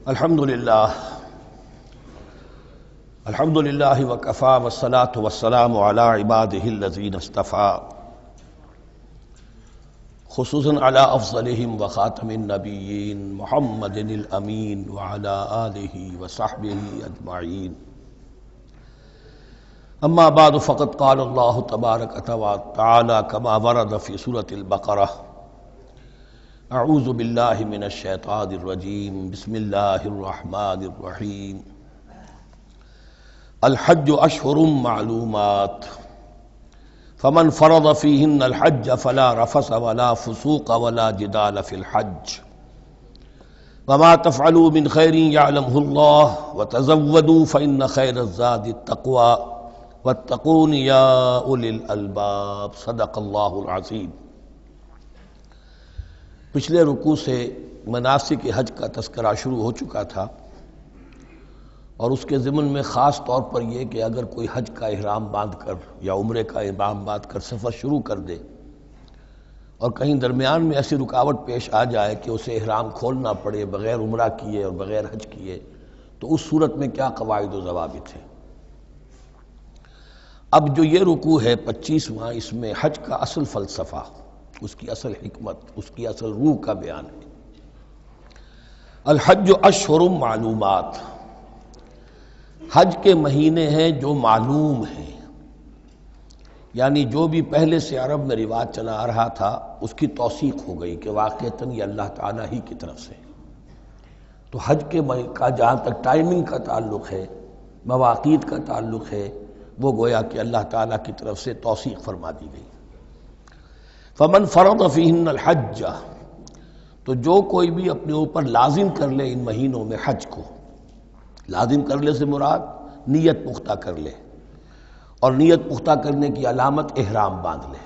الحمدللہ وکفی والصلاة والسلام علی عباده الذین اصطفی، خصوصاً علی افضلہم وخاتم النبیین محمد الامین وعلی آلہ وصحبہ اجمعین۔ اما بعد فقد قال اللہ تبارک وتعالی کما ورد فی سورۃ البقرہ: اعوذ باللہ من الشیطان الرجیم، بسم اللہ الرحمن الرحیم۔ الحج اشہر معلومات، فمن فرض فیہن الحج فلا رفث ولا فسوق ولا جدال فی الحج، وما تفعلوا من خیر یعلمہ اللہ، وتزودوا فإن خیر الزاد التقوی، واتقون یا اولی الالباب۔ صدق اللہ العظیم۔ پچھلے رکوع سے مناسک حج کا تذکرہ شروع ہو چکا تھا، اور اس کے ضمن میں خاص طور پر یہ کہ اگر کوئی حج کا احرام باندھ کر یا عمرے کا احرام باندھ کر سفر شروع کر دے اور کہیں درمیان میں ایسی رکاوٹ پیش آ جائے کہ اسے احرام کھولنا پڑے بغیر عمرہ کیے اور بغیر حج کیے، تو اس صورت میں کیا قواعد و ضوابط ہیں۔ اب جو یہ رکوع ہے 25واں، اس میں حج کا اصل فلسفہ، اس کی اصل حکمت، اس کی اصل روح کا بیان ہے۔ الحج اشہر معلومات، حج کے مہینے ہیں جو معلوم ہیں، یعنی جو بھی پہلے سے عرب میں رواج چلا آ رہا تھا اس کی توثیق ہو گئی کہ واقعتاً یہ اللہ تعالیٰ ہی کی طرف سے۔ تو حج کے کا جہاں تک ٹائمنگ کا تعلق ہے، مواقیت کا تعلق ہے، وہ گویا کہ اللہ تعالیٰ کی طرف سے توثیق فرما دی گئی۔ فمن فرض فیہن الحج، تو جو کوئی بھی اپنے اوپر لازم کر لے ان مہینوں میں حج کو، لازم کر لے سے مراد نیت پختہ کر لے، اور نیت پختہ کرنے کی علامت احرام باندھ لے۔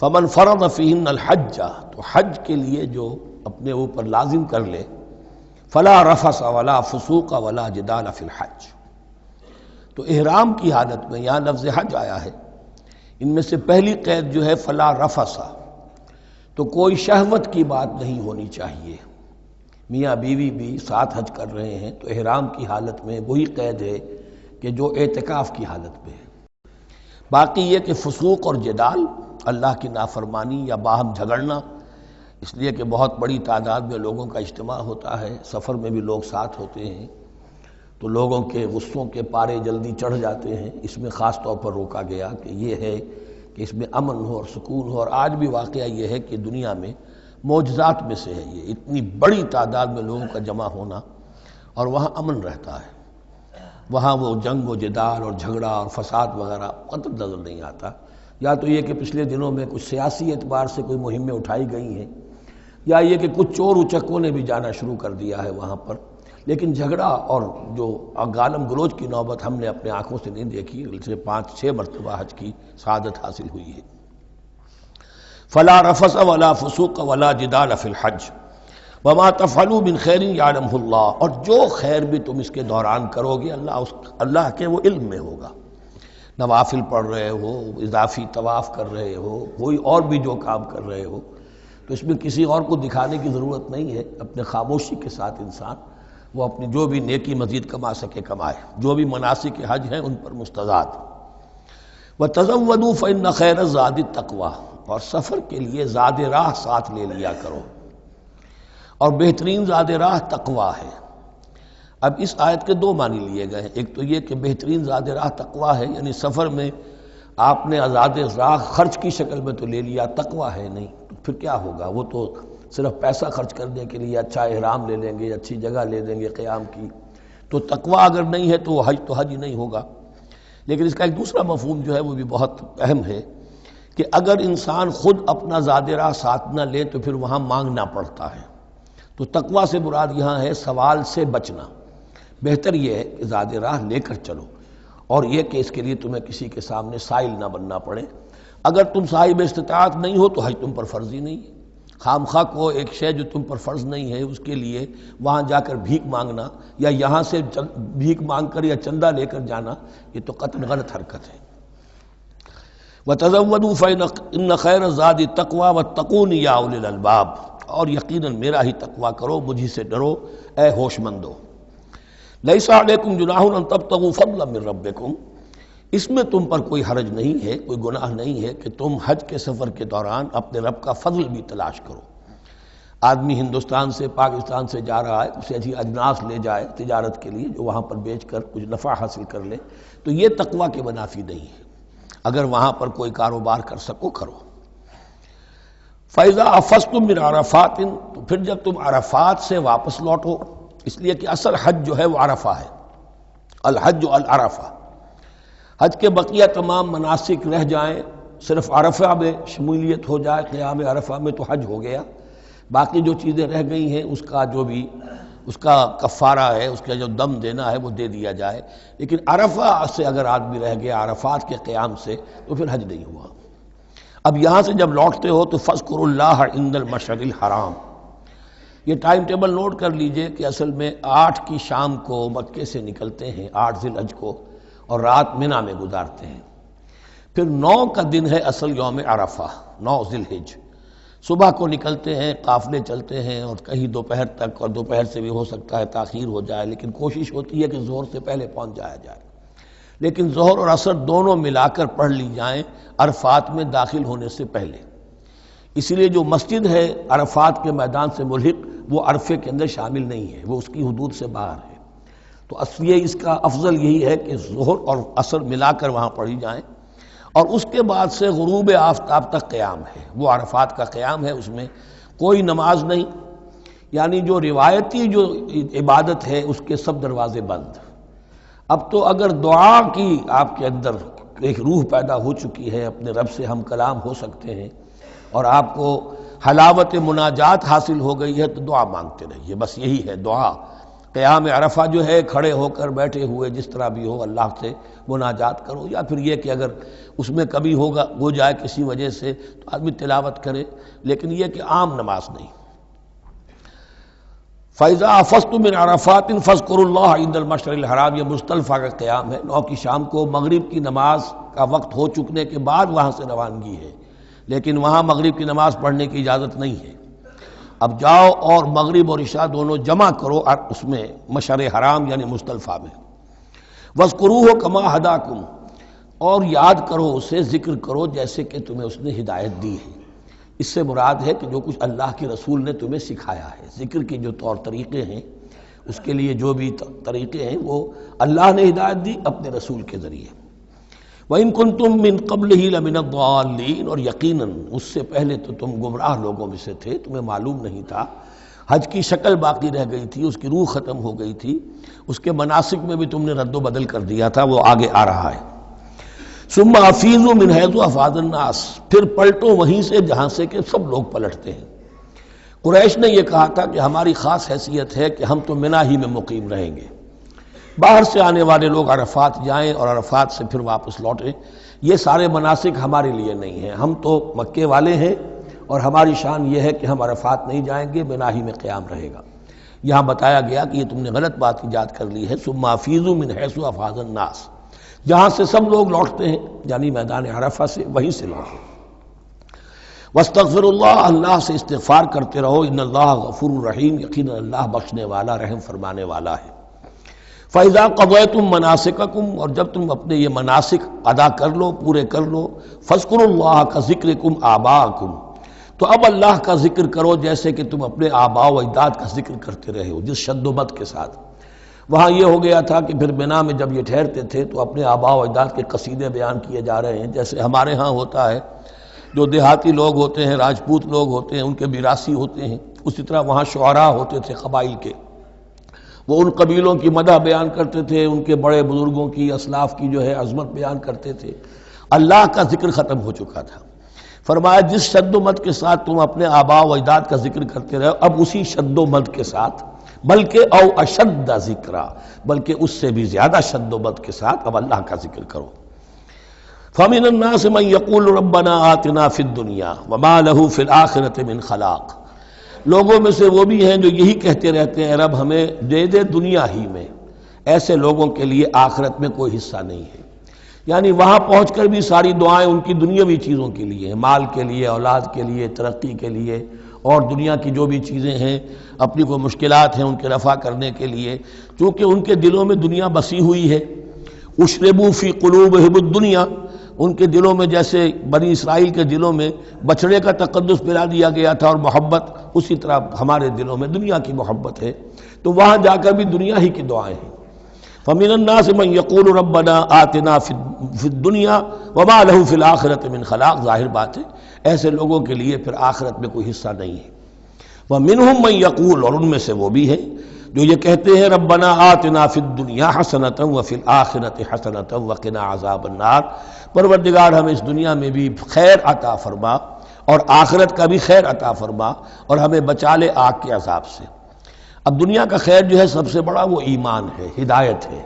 فمن فرض فیہن الحج، تو حج کے لیے جو اپنے اوپر لازم کر لے، فلا رفث ولا فسوق ولا جدال فی الحج، تو احرام کی حالت میں یہاں لفظ حج آیا ہے، ان میں سے پہلی قید جو ہے فلا رفث، تو کوئی شہوت کی بات نہیں ہونی چاہیے۔ میاں بیوی بھی ساتھ حج کر رہے ہیں تو احرام کی حالت میں وہی قید ہے کہ جو اعتکاف کی حالت میں ہے۔ باقی یہ کہ فسوق اور جدال، اللہ کی نافرمانی یا باہم جھگڑنا، اس لیے کہ بہت بڑی تعداد میں لوگوں کا اجتماع ہوتا ہے، سفر میں بھی لوگ ساتھ ہوتے ہیں، تو لوگوں کے غصوں کے پارے جلدی چڑھ جاتے ہیں، اس میں خاص طور پر روکا گیا کہ یہ ہے کہ اس میں امن ہو اور سکون ہو۔ اور آج بھی واقعہ یہ ہے کہ دنیا میں معجزات میں سے ہے یہ، اتنی بڑی تعداد میں لوگوں کا جمع ہونا، اور وہاں امن رہتا ہے، وہاں وہ جنگ و جدال اور جھگڑا اور فساد وغیرہ قطع نظر نہیں آتا۔ یا تو یہ کہ پچھلے دنوں میں کچھ سیاسی اعتبار سے کوئی مہمیں اٹھائی گئی ہیں، یا یہ کہ کچھ چور اچکوں نے بھی جانا شروع کر دیا ہے وہاں پر، لیکن جھگڑا اور جو گالم گلوچ کی نوبت ہم نے اپنے آنکھوں سے نہیں دیکھی، سے 5-6 مرتبہ حج کی سعادت حاصل ہوئی ہے۔ فلا رفث ولا فسوق ولا جدال فی الحج، وما تفعلوا من خیر یعلمہ اللہ، اور جو خیر بھی تم اس کے دوران کرو گے اللہ کے وہ علم میں ہوگا۔ نوافل پڑھ رہے ہو، اضافی طواف کر رہے ہو، کوئی اور بھی جو کام کر رہے ہو، تو اس میں کسی اور کو دکھانے کی ضرورت نہیں ہے، اپنے خاموشی کے ساتھ انسان وہ اپنی جو بھی نیکی مزید کما سکے کمائے، جو بھی مناسک حج ہیں ان پر مستزاد۔ وَتَزَوَّدُوا فَإِنَّ خَيْرَ الزَّادِ التَّقْوَىٰ، اور سفر کے لیے زاد راہ ساتھ لے لیا کرو، اور بہترین زاد راہ تقویٰ ہے۔ اب اس آیت کے دو معنی لیے گئے ہیں، ایک تو یہ کہ بہترین زاد راہ تقویٰ ہے، یعنی سفر میں آپ نے زاد راہ خرچ کی شکل میں تو لے لیا، تقویٰ ہے نہیں، تو پھر کیا ہوگا؟ وہ تو صرف پیسہ خرچ کرنے کے لیے اچھا احرام لے لیں گے، اچھی جگہ لے لیں گے قیام کی، تو تقویٰ اگر نہیں ہے تو وہ حج تو حج ہی نہیں ہوگا۔ لیکن اس کا ایک دوسرا مفہوم جو ہے وہ بھی بہت اہم ہے کہ اگر انسان خود اپنا زاد راہ ساتھ نہ لے تو پھر وہاں مانگنا پڑتا ہے، تو تقویٰ سے مراد یہاں ہے سوال سے بچنا۔ بہتر یہ ہے کہ زاد راہ لے کر چلو، اور یہ کہ اس کے لیے تمہیں کسی کے سامنے سائل نہ بننا پڑے۔ اگر تم صاحب استطاعت نہیں ہو تو حج تم پر فرض ہی نہیں ہے۔ خام خواہ کو ایک شے جو تم پر فرض نہیں ہے اس کے لیے وہاں جا کر بھیک مانگنا، یا یہاں سے بھیک مانگ کر یا چندہ لے کر جانا، یہ تو قطعاً غلط حرکت ہے۔ وَتَزَوَّدُوا فَإِنَّ خَيْرَ الزَّادِ التَّقْوَىٰ وَاتَّقُونِ يَا أُولِي الْأَلْبَابِ، اور یقیناً میرا ہی تقویٰ کرو، مجھ ہی سے ڈرو اے ہوش مندو۔ لیس علیکم جناح ان تبتغوا فضلا من ربکم، اس میں تم پر کوئی حرج نہیں ہے، کوئی گناہ نہیں ہے کہ تم حج کے سفر کے دوران اپنے رب کا فضل بھی تلاش کرو۔ آدمی ہندوستان سے پاکستان سے جا رہا ہے، اسے ایسی اجناس لے جائے تجارت کے لیے جو وہاں پر بیچ کر کچھ نفع حاصل کر لے، تو یہ تقویٰ کے منافی نہیں ہے۔ اگر وہاں پر کوئی کاروبار کر سکو کرو۔ فَإِذَا أَفَضْتُم مِّنْ عَرَفَاتٍ، تو پھر جب تم عرفات سے واپس لوٹو، اس لیے کہ اصل حج جو ہے وہ عرفہ ہے، الحج العرفہ۔ حج کے بقیہ تمام مناسک رہ جائیں، صرف عرفہ میں شمولیت ہو جائے، قیام عرفہ میں تو حج ہو گیا، باقی جو چیزیں رہ گئی ہیں اس کا جو بھی اس کا کفارہ ہے، اس کا جو دم دینا ہے وہ دے دیا جائے۔ لیکن عرفہ سے اگر آدمی رہ گیا عرفات کے قیام سے تو پھر حج نہیں ہوا۔ اب یہاں سے جب لوٹتے ہو تو فاذکروا اللہ عند المشعر الحرام، یہ ٹائم ٹیبل نوٹ کر لیجئے کہ اصل میں 8 کی شام کو مکے سے نکلتے ہیں 8 ذی الحج کو، اور رات منی میں گزارتے ہیں۔ پھر 9 کا دن ہے اصل یوم عرفہ، 9 ذی الحج، صبح کو نکلتے ہیں، قافلے چلتے ہیں اور کہیں دوپہر تک، اور دوپہر سے بھی ہو سکتا ہے تاخیر ہو جائے، لیکن کوشش ہوتی ہے کہ ظہر سے پہلے پہنچ جایا جائے، لیکن ظہر اور عصر دونوں ملا کر پڑھ لی جائیں عرفات میں داخل ہونے سے پہلے۔ اسی لیے جو مسجد ہے عرفات کے میدان سے ملحق وہ عرفے کے اندر شامل نہیں ہے، وہ اس کی حدود سے باہر ہے، تو اصلی اس کا افضل یہی ہے کہ ظہر اور عصر ملا کر وہاں پڑھی جائیں، اور اس کے بعد سے غروب آفتاب تک قیام ہے، وہ عرفات کا قیام ہے، اس میں کوئی نماز نہیں، یعنی جو روایتی جو عبادت ہے اس کے سب دروازے بند۔ اب تو اگر دعا کی آپ کے اندر ایک روح پیدا ہو چکی ہے، اپنے رب سے ہم کلام ہو سکتے ہیں، اور آپ کو حلاوت مناجات حاصل ہو گئی ہے، تو دعا مانگتے رہیے، بس یہی ہے دعا۔ قیام عرفہ جو ہے کھڑے ہو کر بیٹھے ہوئے جس طرح بھی ہو اللہ سے مناجات کرو، یا پھر یہ کہ اگر اس میں کبھی ہو جائے کسی وجہ سے تو آدمی تلاوت کرے، لیکن یہ کہ عام نماز نہیں۔ فَإِذَا أَفَضْتُم مِّنْ عَرَفَاتٍ فاذكروا اللَّهَ عِندَ الْمَشْعَرِ الْحَرَامِ، یہ مزدلفہ کا قیام ہے، 9 کی شام کو مغرب کی نماز کا وقت ہو چکنے کے بعد وہاں سے روانگی ہے، لیکن وہاں مغرب کی نماز پڑھنے کی اجازت نہیں ہے۔ اب جاؤ اور مغرب اور عشاء دونوں جمع کرو اس میں مشعر حرام یعنی مزدلفہ میں۔ وَاذْكُرُوهُ كَمَا هَدَاكُمْ، اور یاد کرو اسے، ذکر کرو جیسے کہ تمہیں اس نے ہدایت دی ہے۔ اس سے مراد ہے کہ جو کچھ اللہ کے رسول نے تمہیں سکھایا ہے، ذکر کے جو طور طریقے ہیں، اس کے لیے جو بھی طریقے ہیں وہ اللہ نے ہدایت دی اپنے رسول کے ذریعے۔ وَإِن كُنتُم مِّن قَبْلِهِ لَمِنَ الضَّالِّينَ، اور یقیناً اس سے پہلے تو تم گمراہ لوگوں میں سے تھے، تمہیں معلوم نہیں تھا، حج کی شکل باقی رہ گئی تھی، اس کی روح ختم ہو گئی تھی، اس کے مناسک میں بھی تم نے رد و بدل کر دیا تھا، وہ آگے آ رہا ہے۔ ثُمَّ أَفِيضُوا مِنْ حَيْثُ أَفَاضَ النَّاسُ، پھر پلٹو وہیں سے جہاں سے کہ سب لوگ پلٹتے ہیں۔ قریش نے یہ کہا تھا کہ ہماری خاص حیثیت ہے کہ ہم تو منی ہی میں مقیم رہیں گے، باہر سے آنے والے لوگ عرفات جائیں اور عرفات سے پھر واپس لوٹیں، یہ سارے مناسک ہمارے لیے نہیں ہیں، ہم تو مکے والے ہیں اور ہماری شان یہ ہے کہ ہم عرفات نہیں جائیں گے، منی ہی میں قیام رہے گا۔ یہاں بتایا گیا کہ یہ تم نے غلط بات ایجاد کر لی ہے، ثم افیضوا من حیث افاض الناس، جہاں سے سب لوگ لوٹتے ہیں یعنی میدان عرفہ سے، وہیں سے لوٹیں۔ واستغفر اللہ، اللہ سے استغفار کرتے رہو، ان اللہ غفور رحیم، یقینا اللہ بخشنے والا رحم فرمانے والا ہے۔ فَإِذَا قَضَيْتُم مَّنَاسِكَكُمْ، اور جب تم اپنے یہ مناسک ادا کر لو، پورے کر لو، فاذکروا اللہ کذکرکم آباءکم، تو اب اللہ کا ذکر کرو جیسے کہ تم اپنے آباء و اجداد کا ذکر کرتے رہے ہو، جس شد و مد کے ساتھ۔ وہاں یہ ہو گیا تھا کہ پھر منی میں جب یہ ٹھہرتے تھے تو اپنے آباء و اجداد کے قصیدے بیان کیے جا رہے ہیں، جیسے ہمارے ہاں ہوتا ہے، جو دیہاتی لوگ ہوتے ہیں، راجپوت لوگ ہوتے ہیں، ان کے میراثی ہوتے ہیں، اسی طرح وہاں شعراء ہوتے تھے قبائل کے، وہ ان قبیلوں کی مدح بیان کرتے تھے، ان کے بڑے بزرگوں کی، اسلاف کی جو ہے عظمت بیان کرتے تھے۔ اللہ کا ذکر ختم ہو چکا تھا، فرمایا جس شد و مد کے ساتھ تم اپنے آباء و اجداد کا ذکر کرتے رہے، اب اسی شد و مد کے ساتھ، بلکہ او اشد ذکرا، بلکہ اس سے بھی زیادہ شد و مد کے ساتھ اب اللہ کا ذکر کرو۔ فَمِنَ النَّاسِ مَن يَقُولُ رَبَّنَا آتِنَا فِي الدُّنْيَا وَمَا لَهُ فِي الْآخِرَةِ مِنْ خَلَاقٍ، لوگوں میں سے وہ بھی ہیں جو یہی کہتے رہتے ہیں رب ہمیں دے دے دنیا ہی میں، ایسے لوگوں کے لیے آخرت میں کوئی حصہ نہیں ہے، یعنی وہاں پہنچ کر بھی ساری دعائیں ان کی دنیاوی چیزوں کے لیے ہیں، مال کے لیے، اولاد کے لیے، ترقی کے لیے، اور دنیا کی جو بھی چیزیں ہیں، اپنی کوئی مشکلات ہیں ان کے رفع کرنے کے لیے، چونکہ ان کے دلوں میں دنیا بسی ہوئی ہے۔ اشربوا فی قلوبہم الدنیا، ان کے دلوں میں جیسے بنی اسرائیل کے دلوں میں بچڑے کا تقدس پلا دیا گیا تھا اور محبت، اسی طرح ہمارے دلوں میں دنیا کی محبت ہے، تو وہاں جا کر بھی دنیا ہی کی دعائیں ہیں۔ فَمِنَ النَّاسِ مَن يَقُولُ رَبَّنَا آتِنَا فِي الدُّنْيَا وَمَا لَهُ فِي الْآخِرَةِ مِنْ خَلَاقٍ، ظاہر بات ہے ایسے لوگوں کے لیے پھر آخرت میں کوئی حصہ نہیں ہے۔ وَمِنْهُم مَن يَقُولُ، اور ان میں سے وہ بھی ہیں جو یہ کہتے ہیں ربنا آتنا فی الدنیا حسنۃ وفی الآخرۃ حسنۃ وقنا عذاب النار، پروردگار ہمیں اس دنیا میں بھی خیر عطا فرما اور آخرت کا بھی خیر عطا فرما اور ہمیں بچا لے آگ کے عذاب سے۔ اب دنیا کا خیر جو ہے سب سے بڑا وہ ایمان ہے، ہدایت ہے۔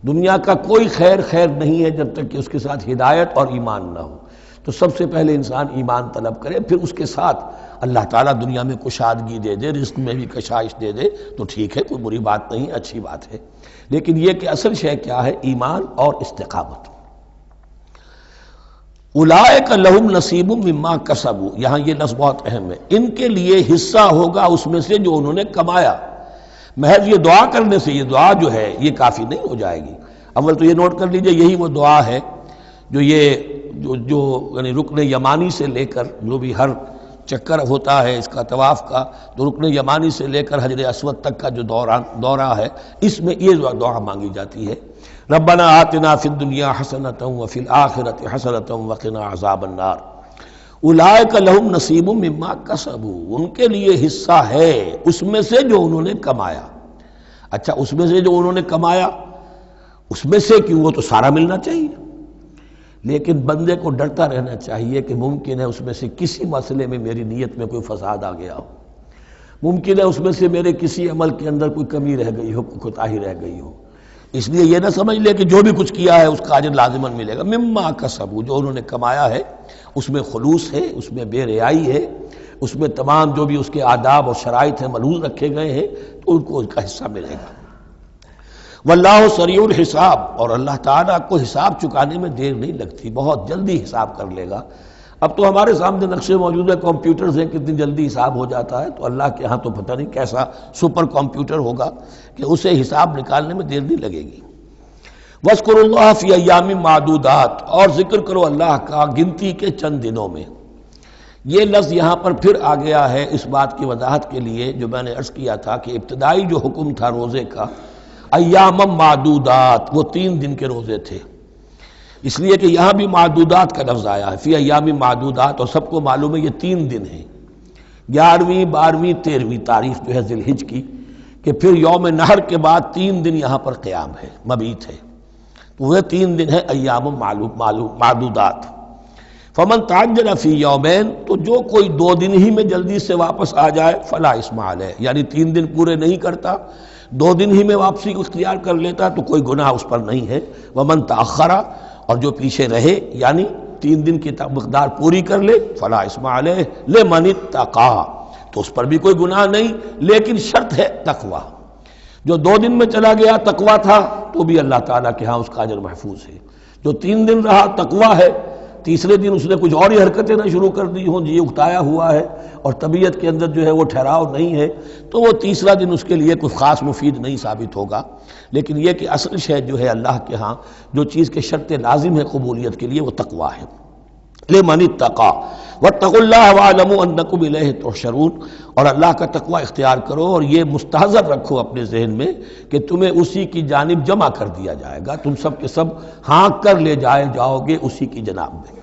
دنیا کا کوئی خیر نہیں ہے جب تک کہ اس کے ساتھ ہدایت اور ایمان نہ ہو۔ تو سب سے پہلے انسان ایمان طلب کرے، پھر اس کے ساتھ اللہ تعالیٰ دنیا میں کشادگی دے دے، رزق میں بھی کشائش دے دے تو ٹھیک ہے، کوئی بری بات نہیں، اچھی بات ہے۔ لیکن یہ کہ اصل شے کیا ہے؟ ایمان اور استقامت۔ اولئک لہم نصیب مما کسبوا، یہاں یہ لفظ بہت اہم ہے، ان کے لیے حصہ ہوگا اس میں سے جو انہوں نے کمایا۔ محض یہ دعا کرنے سے، یہ دعا جو ہے یہ کافی نہیں ہو جائے گی۔ اول تو یہ نوٹ کر لیجئے، یہی وہ دعا ہے جو یعنی رکن یمانی سے لے کر جو بھی ہر چکر ہوتا ہے اس کا طواف کا، تو رکن یمانی سے لے کر حجر اسود تک کا جو دورہ ہے، اس میں یہ دعا مانگی جاتی ہے، ربنا آتنا فی الدنیا حسنۃ وفی الآخرۃ حسنۃ وقنا عذاب النار۔ اولئک لہم نصیب مما کسبوا، ان کے لیے حصہ ہے اس میں سے جو انہوں نے کمایا۔ اچھا، اس میں سے جو انہوں نے کمایا، اس میں سے کیوں؟ وہ تو سارا ملنا چاہیے، لیکن بندے کو ڈرتا رہنا چاہیے کہ ممکن ہے اس میں سے کسی مسئلے میں میری نیت میں کوئی فساد آ گیا ہو، ممکن ہے اس میں سے میرے کسی عمل کے اندر کوئی کمی رہ گئی ہو، کوئی کوتاہی رہ گئی ہو۔ اس لیے یہ نہ سمجھ لے کہ جو بھی کچھ کیا ہے اس کا اجر لازماً ملے گا۔ مما کسبوا، جو انہوں نے کمایا ہے اس میں خلوص ہے، اس میں بے ریائی ہے، اس میں تمام جو بھی اس کے آداب اور شرائط ہیں ملحوظ رکھے گئے ہیں، تو ان کو اس کا حصہ ملے گا۔ واللہ سریع الحساب، اور اللہ تعالیٰ کو حساب چکانے میں دیر نہیں لگتی، بہت جلدی حساب کر لے گا۔ اب تو ہمارے سامنے نقشے موجود ہے، کمپیوٹرز ہیں، کتنی جلدی حساب ہو جاتا ہے، تو اللہ کے ہاں تو پتہ نہیں کیسا سپر کمپیوٹر ہوگا کہ اسے حساب نکالنے میں دیر نہیں لگے گی۔ وَاذْكُرُوا اللَّهَ فِي أَيَّامٍ مَّعْدُودَاتٍ، اور ذکر کرو اللہ کا گنتی کے چند دنوں میں۔ یہ لفظ یہاں پر پھر آ گیا ہے اس بات کی وضاحت کے لیے جو میں نے عرض کیا تھا کہ ابتدائی جو حکم تھا روزے کا، ایام معدودات، وہ 3 دن کے روزے تھے، اس لیے کہ یہاں بھی معدودات کا لفظ آیا ہے، فی ایام معدودات، اور سب کو معلوم ہے یہ 3 دن ہیں، 11ویں 12ویں 13ویں تاریخ جو ہے ذی الحج کی، کہ پھر یوم نحر کے بعد 3 دن یہاں پر قیام ہے، مبیت ہے، تو وہ 3 دن ہے ایام معدودات۔ فمن تعجل فی یومین، تو جو کوئی 2 دن ہی میں جلدی سے واپس آ جائے، فلا اثم علیہ، یعنی 3 دن پورے نہیں کرتا، 2 دن ہی میں واپسی کو اختیار کر لیتا تو کوئی گناہ اس پر نہیں ہے۔ ومن تأخر، اور جو پیچھے رہے یعنی 3 دن کی مقدار پوری کر لے، فلا اثم علیہ لمن اتقی، تو اس پر بھی کوئی گناہ نہیں، لیکن شرط ہے تقوی۔ جو 2 دن میں چلا گیا تقوی تھا تو بھی اللہ تعالیٰ کے ہاں اس کا اجر محفوظ ہے، جو 3 دن رہا تقوی ہے، تیسرے دن اس نے کچھ اور ہی حرکتیں نہ شروع کر دی ہوں، جی اکتایا ہوا ہے اور طبیعت کے اندر جو ہے وہ ٹھہراؤ نہیں ہے، تو وہ تیسرا دن اس کے لیے کچھ خاص مفید نہیں ثابت ہوگا۔ لیکن یہ کہ اصل شے جو ہے اللہ کے ہاں جو چیز کے شرط لازم ہے قبولیت کے لیے وہ تقوی ہے۔ لمن اتقی واتقوا اللہ واعلموا انکم الیہ تحشرون، اور اللہ کا تقوی اختیار کرو اور یہ مستحضر رکھو اپنے ذہن میں کہ تمہیں اسی کی جانب جمع کر دیا جائے گا، تم سب کے سب ہانک کر لے جاؤ گے اسی کی جناب میں۔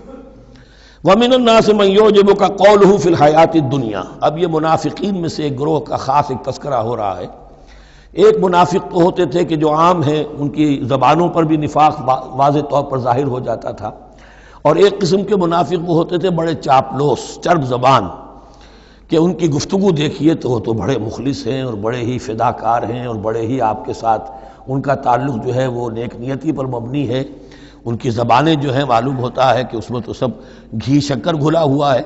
وَمِنَ النَّاسِ مَن يُعْجِبُكَ قَوْلُهُ فِي الْحَيَاةِ الدُّنْيَا، اب یہ منافقین میں سے ایک گروہ کا خاص ایک تذکرہ ہو رہا ہے۔ ایک منافق تو ہوتے تھے کہ جو عام ہیں، ان کی زبانوں پر بھی نفاق واضح طور پر ظاہر ہو جاتا تھا، اور ایک قسم کے منافق وہ ہوتے تھے بڑے چاپلوس، چرب زبان، کہ ان کی گفتگو دیکھیے تو وہ تو بڑے مخلص ہیں اور بڑے ہی فداکار ہیں اور بڑے ہی آپ کے ساتھ ان کا تعلق جو ہے وہ نیک نیتی پر مبنی ہے، ان کی زبانیں جو ہیں معلوم ہوتا ہے کہ اس میں تو سب گھی شکر گھلا ہوا ہے،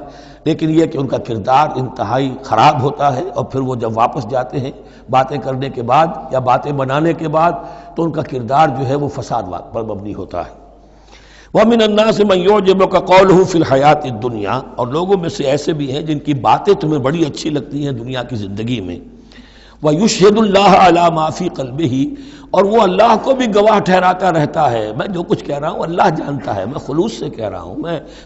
لیکن یہ کہ ان کا کردار انتہائی خراب ہوتا ہے، اور پھر وہ جب واپس جاتے ہیں باتیں کرنے کے بعد یا باتیں بنانے کے بعد تو ان کا کردار جو ہے وہ فساد پر مبنی ہوتا ہے۔ وَمِنَ النَّاسِ مَن يُعْجِبُكَ قَوْلُهُ فِي الْحَيَاةِ الدُّنْيَا، اور لوگوں میں سے ایسے بھی ہیں جن کی باتیں تمہیں بڑی اچھی لگتی ہیں دنیا کی زندگی میں، وَيُشْهِدُ اللَّهَ عَلَى مَا فِي قَلْبِهِ، اور وہ اللہ کو بھی گواہ ٹھہراتا رہتا ہے، میں جو کچھ کہہ رہا ہوں اللہ جانتا ہے، میں خلوص سے کہہ رہا ہوں،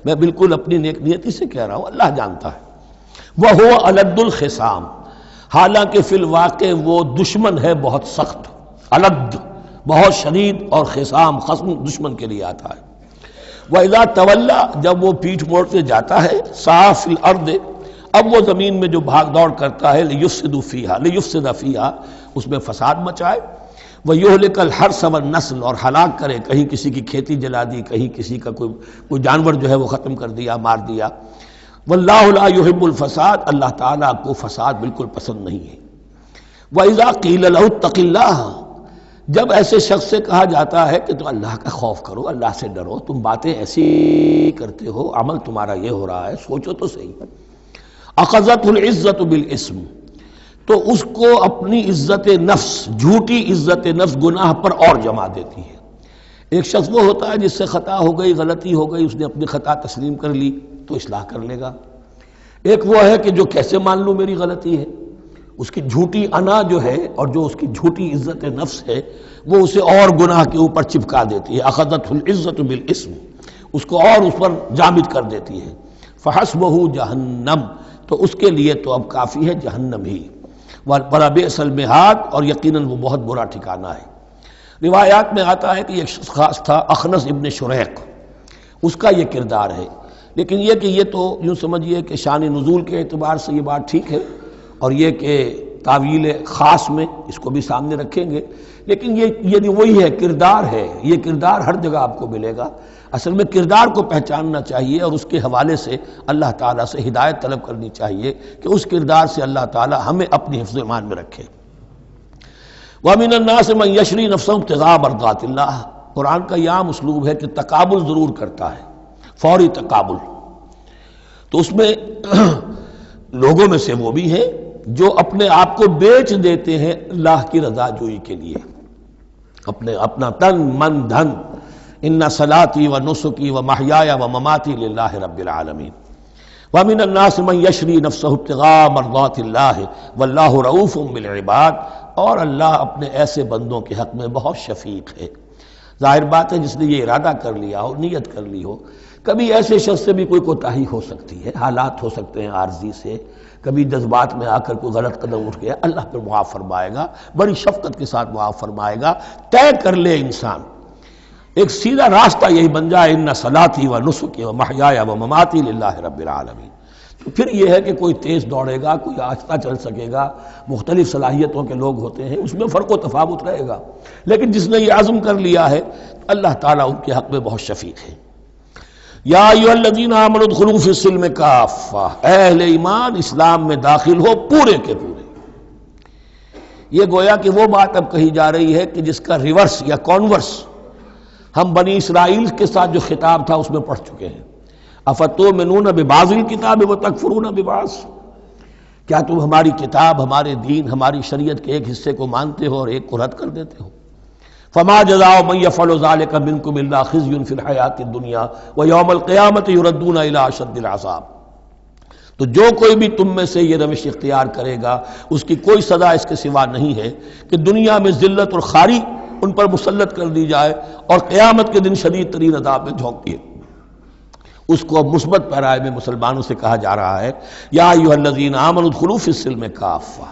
میں بالکل اپنی نیک نیتی سے کہہ رہا ہوں، اللہ جانتا ہے۔ وَهُوَ أَلَدُّ الْخِصَامِ، حالانکہ فی الواقع وہ دشمن ہے بہت سخت، الد بہت شدید، اور خصام خصم دشمن کے لیے آتا ہے۔ وَإِذَا تَوَلَّى، جب وہ پیٹھ موڑتے جاتا ہے، سعى فِي الْأَرْضِ، اب وہ زمین میں جو بھاگ دوڑ کرتا ہے، لِيُفْسِدَ فِيهَا، اس میں فساد مچائے، وَيُهْلِكَ الْحَرْثَ وَالنَّسْلَ، اور ہلاک کرے، کہیں کسی کی کھیتی جلا دی، کہیں کسی کا کوئی جانور جو ہے وہ ختم کر دیا، مار دیا۔ وَاللَّهُ لَا يُحِبُّ الْفَسَادَ، اللہ تعالیٰ کو فساد بالکل پسند نہیں ہے۔ وَإِذَا قِيلَ لَهُ اتَّقِ اللَّهَ، جب ایسے شخص سے کہا جاتا ہے کہ تم اللہ کا خوف کرو، اللہ سے ڈرو، تم باتیں ایسی کرتے ہو، عمل تمہارا یہ ہو رہا ہے، سوچو تو صحیح۔ اخذت العزت بالاسم، تو اس کو اپنی عزت نفس، جھوٹی عزت نفس گناہ پر اور جما دیتی ہے۔ ایک شخص وہ ہوتا ہے جس سے خطا ہو گئی، غلطی ہو گئی، اس نے اپنی خطا تسلیم کر لی تو اصلاح کر لے گا۔ ایک وہ ہے کہ جو کیسے مان لوں میری غلطی ہے، اس کی جھوٹی انا جو ہے اور جو اس کی جھوٹی عزت نفس ہے وہ اسے اور گناہ کے اوپر چپکا دیتی ہے۔ اخذت العزت بالاسم، اس کو اور اس پر جامد کر دیتی ہے۔ فحسبہ جہنم، تو اس کے لیے تو اب کافی ہے جہنم ہی، وَلَبِئْسَ الْمِہَادُ، اور یقیناً وہ بہت برا ٹھکانہ ہے۔ روایات میں آتا ہے کہ ایک شخص خاص تھا، اخنس ابن شریق، اس کا یہ کردار ہے، لیکن یہ کہ یہ تو یوں سمجھیے کہ شان نزول کے اعتبار سے یہ بات ٹھیک ہے، اور یہ کہ تعویل خاص میں اس کو بھی سامنے رکھیں گے، لیکن یہ وہی ہے، کردار ہے، یہ کردار ہر جگہ آپ کو ملے گا۔ اصل میں کردار کو پہچاننا چاہیے اور اس کے حوالے سے اللہ تعالیٰ سے ہدایت طلب کرنی چاہیے کہ اس کردار سے اللہ تعالیٰ ہمیں اپنی حفظ ایمان میں رکھے۔ وَمِنَ النَّاسِ مَن يَشْرِي نَفْسَهُ ابْتِغَاءَ مَرْضَاتِ اللَّهِ، قرآن کا یہ عام اسلوب ہے کہ تقابل ضرور کرتا ہے، فوری تقابل، تو اس میں لوگوں میں سے وہ بھی ہیں جو اپنے آپ کو بیچ دیتے ہیں اللہ کی رضا جوئی کے لیے، اپنا تن من دھن، ان صلاتی و نسکی و محیای و مماتی للہ رب العالمین۔ ومن الناس من یشری نفسہ ابتغاء مرضات اللہ واللہ رؤوف بالعباد، اور اللہ اپنے ایسے بندوں کے حق میں بہت شفیق ہے۔ ظاہر بات ہے جس نے یہ ارادہ کر لیا ہو، نیت کر لی ہو، کبھی ایسے شخص سے بھی کوئی کوتاہی ہو سکتی ہے، حالات ہو سکتے ہیں عارضی سے، کبھی جذبات میں آ کر کوئی غلط قدم اٹھ گیا، اللہ پھر معاف فرمائے گا، بڑی شفقت کے ساتھ معاف فرمائے گا۔ طے کر لے انسان، ایک سیدھا راستہ یہی بن جائے، ان صلاتی و نسکی و محیای و مماتی للہ رب العالمین، تو پھر یہ ہے کہ کوئی تیز دوڑے گا، کوئی آہستہ چل سکے گا، مختلف صلاحیتوں کے لوگ ہوتے ہیں، اس میں فرق و تفاوت رہے گا، لیکن جس نے یہ عزم کر لیا ہے اللہ تعالیٰ ان کے حق میں بہت شفیق ہے۔ یا ایھا الذین آمنوا ادخلوا فی السلم کافہ، اے اہل ایمان اسلام میں داخل ہو پورے کے پورے۔ یہ گویا کہ وہ بات اب کہی جا رہی ہے کہ جس کا ریورس یا کانورس ہم بنی اسرائیل کے ساتھ جو خطاب تھا اس میں پڑھ چکے ہیں۔ افتؤمنون ببعض الکتاب وتکفرون ببعض، کیا تم ہماری کتاب، ہمارے دین، ہماری شریعت کے ایک حصے کو مانتے ہو اور ایک کو رد کر دیتے ہو؟ فما جزاء من يفعل ذلك منكم الا خزي في الحياة الدنيا ويوم القيامة يردون الى اشد العذاب، تو جو کوئی بھی تم میں سے یہ روش اختیار کرے گا اس کی کوئی سزا اس کے سوا نہیں ہے کہ دنیا میں ذلت اور خواری ان پر مسلط کر دی جائے اور قیامت کے دن شدید ترین عذاب میں جھونک دیے۔ اس کو اب مثبت پیرائے میں مسلمانوں سے کہا جا رہا ہے، یا ایھا الذین آمنوا ادخلوا فی السلم کافہ،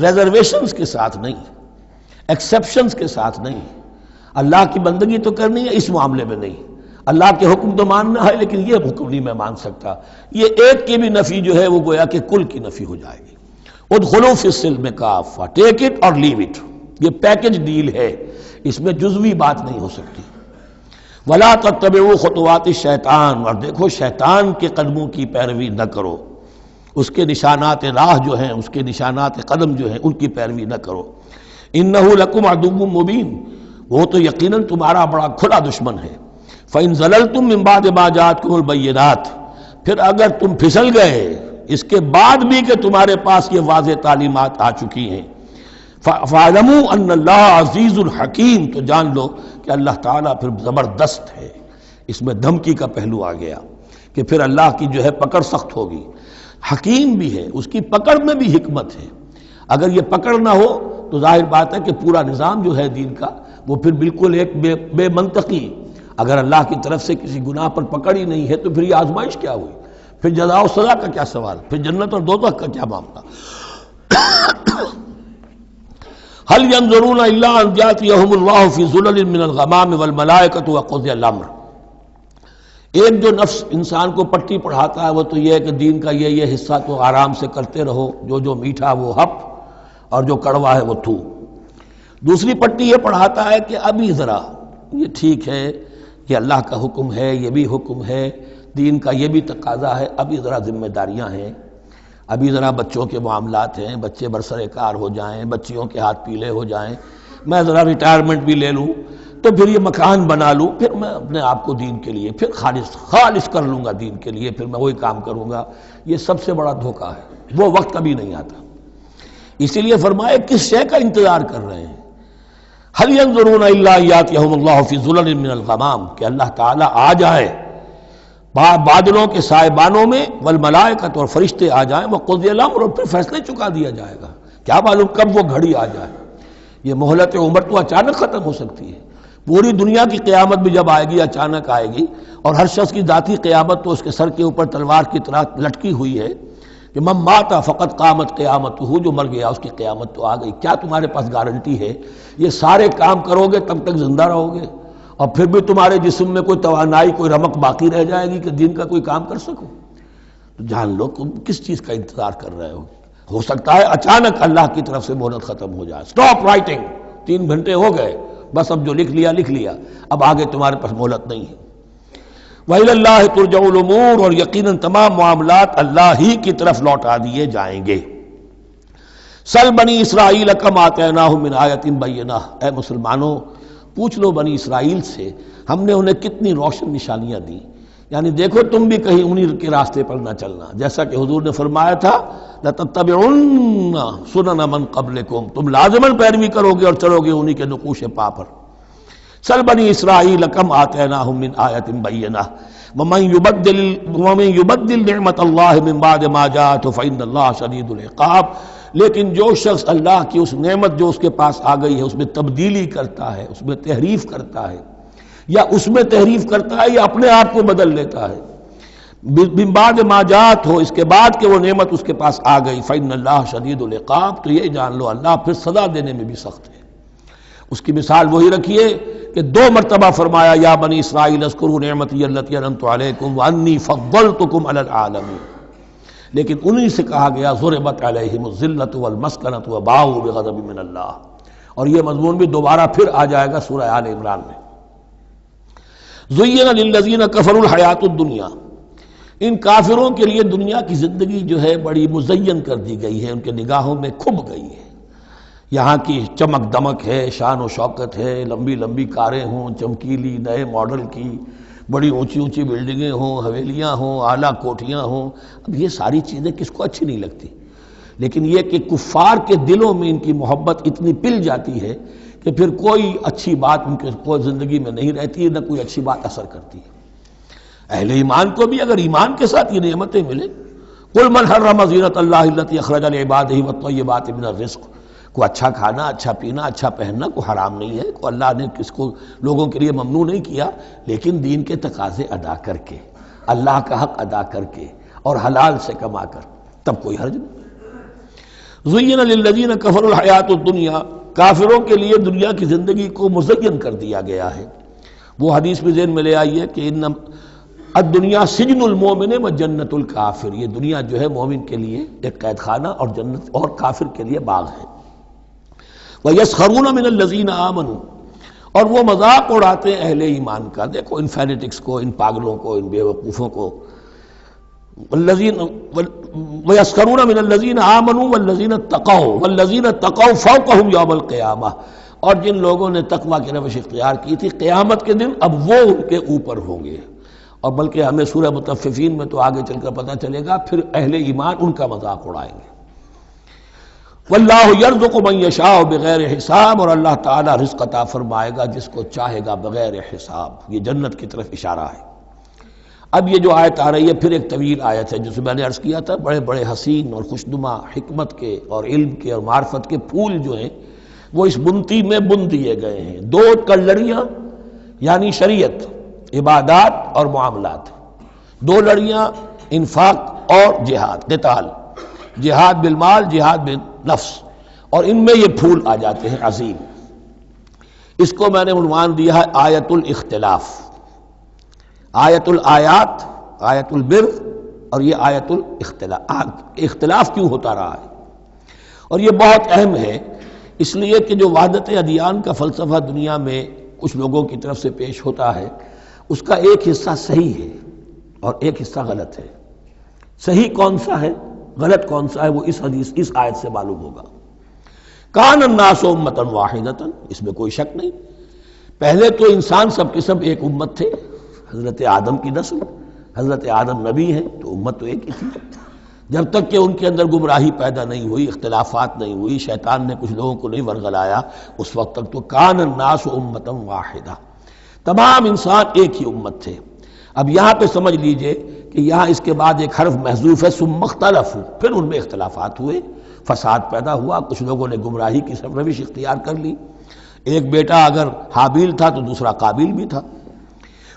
ریزرویشنز کے ساتھ نہیں، ایکسیپشنز کے ساتھ نہیں۔ اللہ کی بندگی تو کرنی ہے، اس معاملے میں نہیں، اللہ کے حکم تو ماننا ہے لیکن یہ حکم نہیں میں مان سکتا، یہ ایک کی بھی نفی جو ہے وہ گویا کہ کل کی نفی ہو جائے گی۔ ادخلوا فی السلم کافہ، ٹیک اٹ اور لیو اٹ، یہ پیکج ڈیل ہے، اس میں جزوی بات نہیں ہو سکتی۔ ولا تتبعوا خطوات الشیطان، اور دیکھو شیطان کے قدموں کی پیروی نہ کرو، اس کے نشانات راہ جو ہیں، اس کے نشانات قدم جو ہیں ان کی پیروی نہ کرو۔ انہ لکم عدو مبین، وہ تو یقیناً تمہارا بڑا کھلا دشمن ہے۔ فإن زللتم من بعد ما جاءتكم البینات، پھر اگر تم پھسل گئے اس کے بعد بھی کہ تمہارے پاس یہ واضح تعلیمات آ چکی ہیں، فاعلموا ان اللہ عزیز الحکیم، تو جان لو کہ اللہ تعالیٰ پھر زبردست ہے، اس میں دھمکی کا پہلو آ گیا کہ پھر اللہ کی جو ہے پکڑ سخت ہوگی. حکیم بھی ہے، اس کی پکڑ میں بھی حکمت ہے. اگر یہ پکڑ نہ ہو تو ظاہر بات ہے کہ پورا نظام جو ہے دین کا وہ پھر بالکل ایک بے منطقی. اگر اللہ کی طرف سے کسی گناہ پر پکڑ ہی نہیں ہے تو پھر یہ آزمائش کیا ہوئی؟ پھر جزا و سزا کا کیا سوال؟ پھر جنت اور دوزخ کا کیا معاملہ؟ هل ينظرون الا ان ياتيهم الله في ظلل من الغمام والملائكة وقضي الامر. ایک جو نفس انسان کو پٹی پڑھاتا ہے وہ تو یہ ہے کہ دین کا یہ حصہ تو آرام سے کرتے رہو، جو میٹھا وہ ہپ اور جو کڑوا ہے وہ تھو. دوسری پٹی یہ پڑھاتا ہے کہ ابھی ذرا یہ ٹھیک ہے، یہ اللہ کا حکم ہے، یہ بھی حکم ہے، دین کا یہ بھی تقاضا ہے، ابھی ذرا ذمہ داریاں ہیں، ابھی ذرا بچوں کے معاملات ہیں، بچے برسر کار ہو جائیں، بچیوں کے ہاتھ پیلے ہو جائیں، میں ذرا ریٹائرمنٹ بھی لے لوں تو پھر یہ مکان بنا لوں، پھر میں اپنے آپ کو دین کے لیے پھر خالص کر لوں گا، دین کے لیے پھر میں وہی کام کروں گا. یہ سب سے بڑا دھوکہ ہے، وہ وقت کبھی نہیں آتا. اسی لیے فرمایا کس شے کا انتظار کر رہے ہیں؟ هل ينظرون الا ياتيهم الله في ظلل من الغمام، کہ اللہ تعالیٰ آ جائے بادلوں کے سائبانوں میں، والملائکۃ اور فرشتے آ جائیں، وقضی الامر اور پھر فیصلے چکا دیا جائے گا. کیا معلوم کب وہ گھڑی آ جائے. یہ مہلت عمر تو اچانک ختم ہو سکتی ہے. پوری دنیا کی قیامت بھی جب آئے گی اچانک آئے گی، اور ہر شخص کی ذاتی قیامت تو اس کے سر کے اوپر تلوار کی طرح لٹکی ہوئی ہے کہ من مات فقط قامت قیامتہ، جو مر گیا اس کی قیامت تو آ گئی. کیا تمہارے پاس گارنٹی ہے یہ سارے کام کرو گے تب تک زندہ رہو گے اور پھر بھی تمہارے جسم میں کوئی توانائی، کوئی رمق باقی رہ جائے گی کہ دین کا کوئی کام کر سکو؟ تو جان لو تم کس چیز کا انتظار کر رہے ہو سکتا ہے اچانک اللہ کی طرف سے مہلت ختم ہو جائے. سٹاپ رائٹنگ، 3 گھنٹے ہو گئے، بس اب جو لکھ لیا، اب آگے تمہارے پاس مہلت نہیں ہے. وَإِلَى اللَّهِ تُرْجَعُ الْأُمُورُ، اور یقیناً تمام معاملات اللہ ہی کی طرف لوٹا دیے جائیں گے. سل بنی اسرائیل کم آتیناہم من آیۃ بینہ، اے مسلمانوں پوچھ لو بنی اسرائیل سے ہم نے انہیں کتنی روشن نشانیاں دی. یعنی دیکھو تم بھی کہیں انہی کے راستے پر نہ چلنا، جیسا کہ حضور نے فرمایا تھا لَتَتَّبِعُنَّ سُنَنَ مَن قَبْلِكُمْ، تم لازماً پیروی کرو گے اور چلو گے انہی کے نقوش پا پر. سل بنی اسرائیل کم آتیناہم من آیۃ بینہ ومن یبدل نعمت اللہ من بعد ما جاءتہ فإن اللہ شدید العقاب. لیکن جو شخص اللہ کی اس نعمت جو اس کے پاس آ گئی ہے اس میں تبدیلی کرتا ہے، اس میں تحریف کرتا ہے، یا اس میں تحریف کرتا ہے یا اپنے آپ کو بدل لیتا ہے، من بعد ما جاءت ہو، اس کے بعد کہ وہ نعمت اس کے پاس آ گئی، فإن اللہ شدید العقاب، تو یہ جان لو اللہ پھر سزا دینے میں بھی سخت ہے. اس کی مثال وہی رکھیے کہ 2 مرتبہ فرمایا یا بنی اسرائیل اذکروا نعمتی التی انعمت علیکم وانی فضلتکم علی العالمین، لیکن انہی سے کہا گیا ضربت علیہم الذلۃ والمسکنۃ وباؤوا بغضب من اللہ. اور یہ مضمون بھی دوبارہ پھر آ جائے گا سورہ آل عمران میں. زین للذین کفروا الحیاۃ الدنیا، ان کافروں کے لیے دنیا کی زندگی جو ہے بڑی مزین کر دی گئی ہے، ان کے نگاہوں میں کھب گئی ہے. یہاں کی چمک دمک ہے، شان و شوکت ہے، لمبی لمبی کاریں ہوں چمکیلی نئے ماڈل کی، بڑی اونچی اونچی بلڈنگیں ہوں، حویلیاں ہوں، اعلیٰ کوٹھیاں ہوں. اب یہ ساری چیزیں کس کو اچھی نہیں لگتی، لیکن یہ کہ کفار کے دلوں میں ان کی محبت اتنی پل جاتی ہے کہ پھر کوئی اچھی بات ان کے کوئی زندگی میں نہیں رہتی، نہ کوئی اچھی بات اثر کرتی ہے. اہل ایمان کو بھی اگر ایمان کے ساتھ یہ نعمتیں ملیں، قل من حرم زینۃ اللہ التی اخرج لعبادہ والطیبات من الرزق، کو اچھا کھانا، اچھا پینا، اچھا پہننا کو حرام نہیں ہے، کو اللہ نے کس کو لوگوں کے لیے ممنوع نہیں کیا، لیکن دین کے تقاضے ادا کر کے، اللہ کا حق ادا کر کے اور حلال سے کما کر، تب کوئی حرج نہیں. زین للذین کفروا الحیاۃ الدنیا، کافروں کے لیے دنیا کی زندگی کو مزین کر دیا گیا ہے. وہ حدیث بھی ذہن میں لے آئیے کہ ان الدنیا سجن المومن و جنت الکافر، یہ دنیا جو ہے مومن کے لیے ایک قید خانہ اور جنت اور کافر کے لیے باغ ہے. وَيَسْخَرُونَ مِنَ الَّذِينَ آمَنُوا، اور وہ مذاق اڑاتے ہیں اہل ایمان کا. دیکھو ان فینیٹکس کو، ان پاگلوں کو، ان بیوقوفوں کو. وَيَسْخَرُونَ مِنَ الَّذِينَ آمَنُوا وَالَّذِينَ اتَّقَوْا وَالَّذِينَ اتَّقَوْا فَوْقَهُمْ يَوْمَ الْقِيَامَةِ، اور جن لوگوں نے تقویٰ کی روش اختیار کی تھی قیامت کے دن اب وہ ان کے اوپر ہوں گے. اور بلکہ ہمیں سورہ مطففین میں تو آگے چل کر پتہ چلے گا پھر اہل ایمان ان کا مذاق اڑائیں گے. واللہ یرزق من یشاء بغیر حساب، اور اللہ تعالیٰ رزق عطا فرمائے گا جس کو چاہے گا بغیر حساب۔ یہ جنت کی طرف اشارہ ہے۔ اب یہ جو آیت آ رہی ہے پھر ایک طویل آیت ہے، جسے میں نے عرض کیا تھا بڑے بڑے حسین اور خوشنما حکمت کے اور علم کے اور معرفت کے پھول جو ہیں وہ اس بنتی میں بن دیے گئے ہیں۔ دو لڑیاں یعنی شریعت، عبادات اور معاملات، دو لڑیاں انفاق اور جہاد، قتال، جہاد بالمال، جہاد بالنفس، اور ان میں یہ پھول آ جاتے ہیں عظیم۔ اس کو میں نے عنوان دیا ہے آیت الاختلاف، آیت الآیات، آیت البر، اور یہ آیت الاختلاف۔ اختلاف کیوں ہوتا رہا ہے؟ اور یہ بہت اہم ہے اس لیے کہ جو وحدت ادیان کا فلسفہ دنیا میں کچھ لوگوں کی طرف سے پیش ہوتا ہے اس کا ایک حصہ صحیح ہے اور ایک حصہ غلط ہے۔ صحیح کون سا ہے، غلط کون سا ہے، وہ اس حدیث، اس آیت سے معلوم ہوگا۔ کان الناس امۃ واحدۃ، اس میں کوئی شک نہیں، پہلے تو انسان سب کے سب ایک امت تھے، حضرت آدم کی نسل، حضرت آدم نبی ہیں تو امت تو ایک ہی تھی، جب تک کہ ان کے اندر گمراہی پیدا نہیں ہوئی، اختلافات نہیں ہوئی، شیطان نے کچھ لوگوں کو نہیں ورغلایا، اس وقت تک تو کان الناس امۃ واحدہ، تمام انسان ایک ہی امت تھے۔ اب یہاں پہ سمجھ لیجئے کہ یہاں اس کے بعد ایک حرف محذوف ہے، ثم اختلفوا، پھر ان میں اختلافات ہوئے، فساد پیدا ہوا، کچھ لوگوں نے گمراہی کی روش اختیار کر لی، ایک بیٹا اگر حابیل تھا تو دوسرا قابیل بھی تھا۔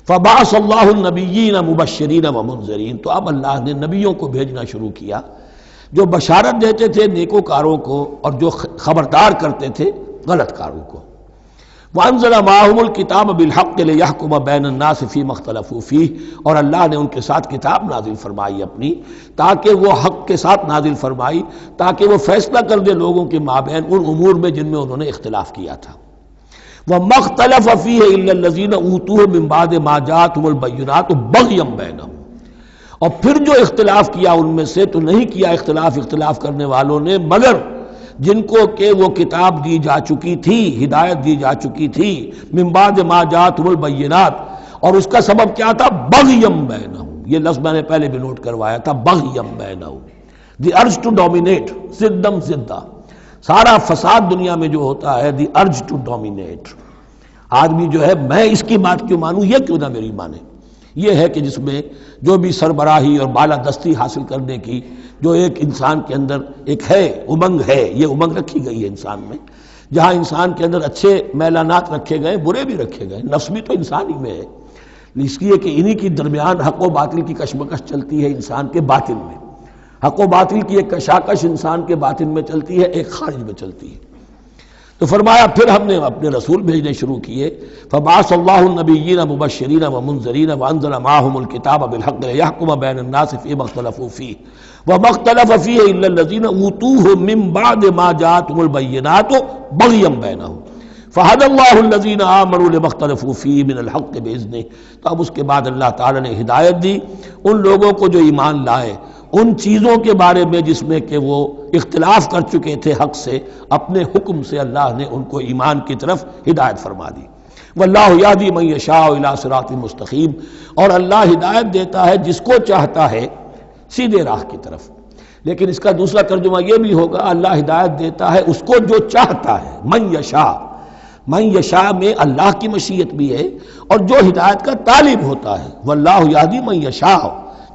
فبعث اللہ النبیین مبشرین ومنذرین، تو اب اللہ نے نبیوں کو بھیجنا شروع کیا جو بشارت دیتے تھے نیکوکاروں کو اور جو خبردار کرتے تھے غلط کاروں کو۔ وانزل معهم الکتاب بالحق لیحکم بین الناس فیما اختلفوا فیہ، اور اللہ نے ان کے ساتھ کتاب نازل فرمائی اپنی، تاکہ وہ حق کے ساتھ نازل فرمائی، تاکہ وہ فیصلہ کر دے لوگوں کے مابین ان امور میں جن میں انہوں نے اختلاف کیا تھا۔ وَمَا اخْتَلَفَ فِيهِ إِلَّا الَّذِينَ أُوتُوهُ مِن بَعْدِ مَا جَاءَتْهُمُ الْبَيِّنَاتُ بَغْيًا بَيْنَهُمْ، اور پھر جو اختلاف کیا ان میں سے تو نہیں کیا اختلاف کرنے والوں نے مگر جن کو کہ وہ کتاب دی جا چکی تھی، ہدایت دی جا چکی تھی، من بعد ما جاءتهم البینات، اور اس کا سبب کیا تھا؟ بغیم بینہم، یہ لفظ میں نے پہلے بھی نوٹ کروایا تھا، بغیم بینہم، دی ارج ٹو ڈومینیٹ، زدم زدہ، سارا فساد دنیا میں جو ہوتا ہے دی ارج ٹو ڈومینیٹ، آدمی جو ہے میں اس کی بات کیوں مانوں، یہ کیوں نہ میری مانے، یہ ہے کہ جس میں جو بھی سربراہی اور بالادستی حاصل کرنے کی جو ایک انسان کے اندر ایک ہے امنگ ہے، یہ امنگ رکھی گئی ہے انسان میں، جہاں انسان کے اندر اچھے میلانات رکھے گئے، برے بھی رکھے گئے، نفس بھی تو انسان ہی میں ہے، اس لیے کہ انہی کی درمیان حق و باطل کی کشمکش چلتی ہے انسان کے باطن میں، حق و باطل کی ایک کشاکش انسان کے باطن میں چلتی ہے، ایک خارج میں چلتی ہے۔ تو فرمایا پھر ہم نے اپنے رسول بھیجنے شروع کیے، فبعث اللہ النبیین مبشرین ومنذرین وانزل معهم الکتاب بالحق لیحکم بین الناس فیما اختلفوا فیہ وما اختلف فیہ الا الذین اوتوہ من بعد ما جاءتهم البینات بغیا بینہم فہدی اللہ الذین آمنوا لما اختلفوا فیہ من الحق باذنہ۔ تو اب اس کے بعد اللہ تعالیٰ نے ہدایت دی ان لوگوں کو جو ایمان لائے ان چیزوں کے بارے میں جس میں کہ وہ اختلاف کر چکے تھے حق سے، اپنے حکم سے اللہ نے ان کو ایمان کی طرف ہدایت فرما دی۔ واللہ یہدی من یشاء الی صراط مستقیم، اور اللہ ہدایت دیتا ہے جس کو چاہتا ہے سیدھے راہ کی طرف۔ لیکن اس کا دوسرا ترجمہ یہ بھی ہوگا اللہ ہدایت دیتا ہے اس کو جو چاہتا ہے، من یشاء، من یشاء میں اللہ کی مشیت بھی ہے اور جو ہدایت کا طالب ہوتا ہے، واللہ یہدی من یشاء،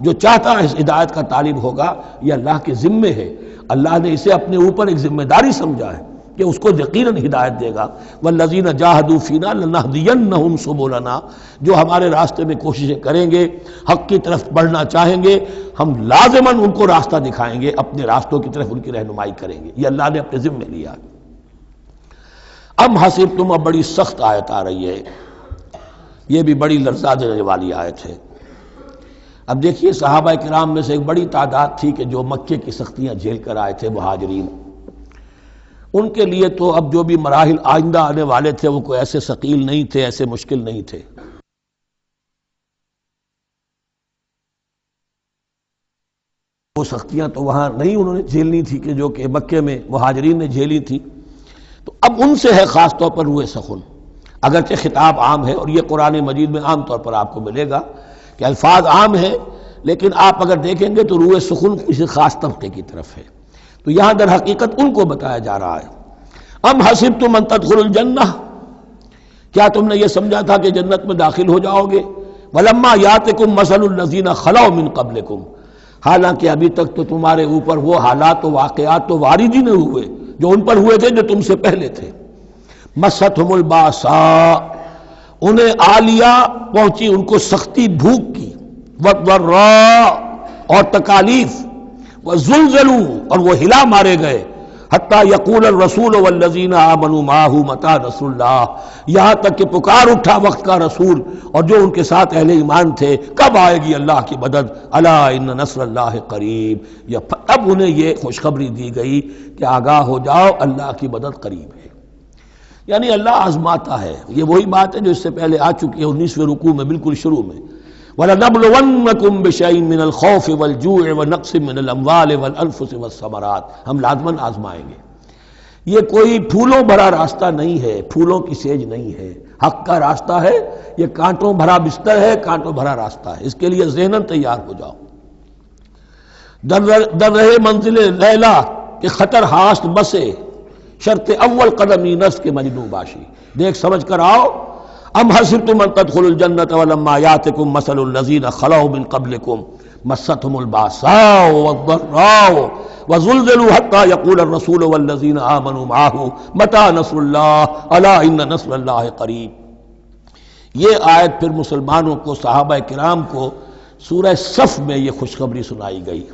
جو چاہتا ہے اس ہدایت کا طالب ہوگا، یہ اللہ کے ذمے ہے، اللہ نے اسے اپنے اوپر ایک ذمہ داری سمجھا ہے کہ اس کو یقیناً ہدایت دے گا۔ والذین جاہدوا فینا لنہدینہم سبلنا، جو ہمارے راستے میں کوششیں کریں گے، حق کی طرف بڑھنا چاہیں گے، ہم لازماً ان کو راستہ دکھائیں گے، اپنے راستوں کی طرف ان کی رہنمائی کریں گے، یہ اللہ نے اپنے ذمے لیا۔ ام حسبتم، اب بڑی سخت آیت آ رہی ہے، یہ بھی بڑی لرزا دینے والی آیت ہے۔ اب دیکھیے صحابہ کرام میں سے ایک بڑی تعداد تھی کہ جو مکے کی سختیاں جھیل کر آئے تھے، مہاجرین، ان کے لیے تو اب جو بھی مراحل آئندہ آنے والے تھے وہ کوئی ایسے ثقیل نہیں تھے، ایسے مشکل نہیں تھے۔ وہ سختیاں تو وہاں نہیں انہوں نے جھیلنی تھی کہ جو کہ مکے میں مہاجرین نے جھیلی تھی، تو اب ان سے ہے خاص طور پر روئے سخن، اگرچہ خطاب عام ہے، اور یہ قرآن مجید میں عام طور پر آپ کو ملے گا کہ الفاظ عام ہیں، لیکن آپ اگر دیکھیں گے تو روئے سخن کسی خاص طبقے کی طرف ہے۔ تو یہاں در حقیقت ان کو بتایا جا رہا ہے۔ ام حسبتم ان تدخلوا الجنہ، کیا تم نے یہ سمجھا تھا کہ جنت میں داخل ہو جاؤ گے؟ ولما یاتکم مثل الذین خلوا من قبلکم، حالانکہ ابھی تک تو تمہارے اوپر وہ حالات و واقعات تو وارد ہی نہیں ہوئے جو ان پر ہوئے تھے جو تم سے پہلے تھے۔ مستہم الباساء، انہیں آ لیا پہنچی ان کو سختی بھوک کی، والضراء اور تکالیف، وزلزلوا اور وہ ہلا مارے گئے، حتی یقول الرسول والذین آمنوا معہ متی نصر اللہ، یہاں تک کہ پکار اٹھا وقت کا رسول اور جو ان کے ساتھ اہل ایمان تھے، کب آئے گی اللہ کی مدد، الا ان نصر اللہ قریب، اب انہیں یہ خوشخبری دی گئی کہ آگاہ ہو جاؤ اللہ کی مدد قریب ہے۔ یعنی اللہ آزماتا ہے، یہ وہی بات ہے جو اس سے پہلے آ چکی ہے 19ویں رکوع میں بالکل شروع میں، وَلَنَبْلُوَنَّكُمْ بِشَيْءٍ مِّنَ الْخَوْفِ وَالْجُوعِ وَنَقْصٍ مِّنَ الْأَمْوَالِ وَالْأَنفُسِ وَالثَّمَرَاتِ، ہم لازماً آزمائیں گے۔ یہ کوئی پھولوں بھرا راستہ نہیں ہے، پھولوں کی سیج نہیں ہے، حق کا راستہ ہے، یہ کانٹوں بھرا بستر ہے، کانٹوں بھرا راستہ ہے، اس کے لیے ذہناً تیار ہو جاؤ۔ در رہے منزل لیلا کہ خطر ہاست بسے، شرط اول قدمی نفس کے مجنوں باشی، دیکھ سمجھ کر آؤ۔ ام حسبتم ان تدخلوا الجنۃ ولما یاتکم مثل الذین خلوا من قبلکم مستہم الباساء والضراء وزلزلوا حتی یقول الرسول والذین آمنوا معہ متی نصر اللہ الا ان نصر اللہ قریب۔ یہ آیت پھر مسلمانوں کو، صحابہ کرام کو سورہ صف میں یہ خوشخبری سنائی گئی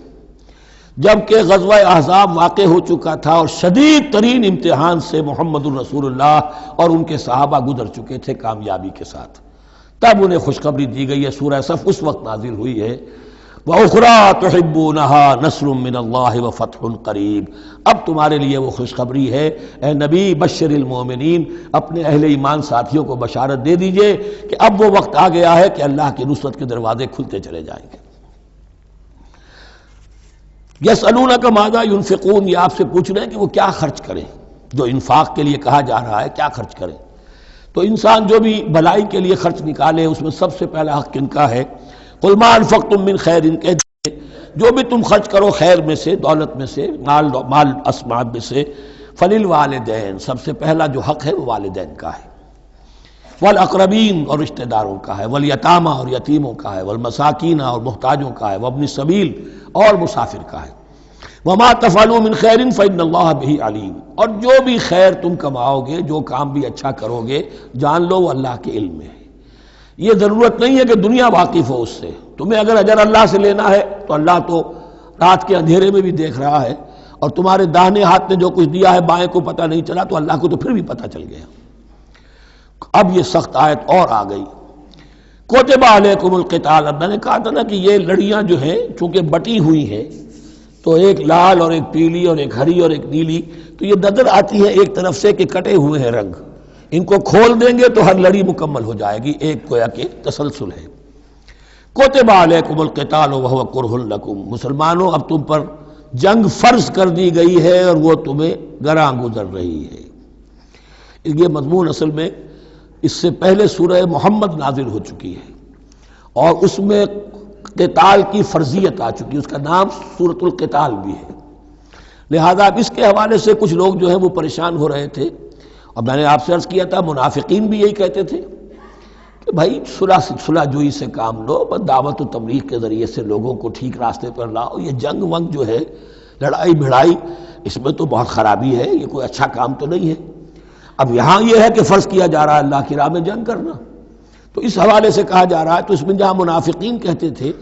جبکہ غزوہ احزاب واقع ہو چکا تھا اور شدید ترین امتحان سے محمد الرسول اللہ اور ان کے صحابہ گزر چکے تھے کامیابی کے ساتھ، تب انہیں خوشخبری دی گئی ہے۔ سورہ صف اس وقت نازل ہوئی ہے، وَأُخْرَىٰ تُحِبُّونَهَا نَصْرٌ مِّنَ اللَّهِ وَفَتْحٌ قَرِيبٌ، اب تمہارے لیے وہ خوشخبری ہے اے نبی، بشر المومنین، اپنے اہل ایمان ساتھیوں کو بشارت دے دیجئے کہ اب وہ وقت آ گیا ہے کہ اللہ کی نصرت کے دروازے کھلتے چلے جائیں گے۔ یسألونک ماذا ینفقون، یہ آپ سے پوچھ رہے ہیں کہ وہ کیا خرچ کریں، جو انفاق کے لیے کہا جا رہا ہے کیا خرچ کریں۔ تو انسان جو بھی بھلائی کے لیے خرچ نکالے اس میں سب سے پہلا حق کن کا ہے؟ قل ما انفقتم من خیر، کہہ دیجیے جو بھی تم خرچ کرو خیر میں سے، دولت میں سے، مال اسباب میں سے، فللوالدین، سب سے پہلا جو حق ہے وہ والدین کا ہے، والاقربین اور رشتہ داروں کا ہے، والیتامى اور یتیموں کا ہے، والمساکین اور محتاجوں کا ہے، وابن السبیل اور مسافر کا ہے، وما تفعلوا من خیر فإن اللہ بہ علیم، اور جو بھی خیر تم کماؤ گے، جو کام بھی اچھا کرو گے، جان لو وہ اللہ کے علم میں ہے۔ یہ ضرورت نہیں ہے کہ دنیا واقف ہو اس سے، تمہیں اگر اجر اللہ سے لینا ہے تو اللہ تو رات کے اندھیرے میں بھی دیکھ رہا ہے، اور تمہارے داہنے ہاتھ نے جو کچھ دیا ہے بائیں کو پتہ نہیں چلا تو اللہ کو تو پھر بھی پتہ چل گیا۔ اب یہ سخت آیت اور آ گئی، کتب علیکم القتال، اب میں نے کہا تھا نا کہ یہ لڑیاں جو ہیں چونکہ بٹی ہوئی ہیں تو ایک لال اور ایک پیلی اور ایک ہری اور ایک نیلی، تو یہ نظر آتی ہے ایک طرف سے کہ کٹے ہوئے ہیں رنگ، ان کو کھول دیں گے تو ہر لڑی مکمل ہو جائے گی، ایک گویا کہ تسلسل ہے۔ کتب علیکم القتال وہو کرہ لکم، مسلمانوں اب تم پر جنگ فرض کر دی گئی ہے اور وہ تمہیں گراں گزر رہی ہے۔ یہ مضمون اصل میں اس سے پہلے سورہ محمد نازل ہو چکی ہے اور اس میں قتال کی فرضیت آ چکی ہے، اس کا نام سورۃ القتال بھی ہے، لہذا اب اس کے حوالے سے کچھ لوگ جو ہیں وہ پریشان ہو رہے تھے، اور میں نے آپ سے عرض کیا تھا منافقین بھی یہی کہتے تھے کہ بھائی صلح جوئی سے کام لو، بس دعوت و تبلیغ کے ذریعے سے لوگوں کو ٹھیک راستے پر لاؤ، یہ جنگ ونگ جو ہے، لڑائی بھڑائی، اس میں تو بہت خرابی ہے، یہ کوئی اچھا کام تو نہیں ہے۔ اب یہاں یہ ہے کہ فرض کیا جا رہا ہے اللہ کی راہ میں جنگ کرنا، تو اس حوالے سے کہا جا رہا ہے، تو اس میں جہاں منافقین کہتے تھے،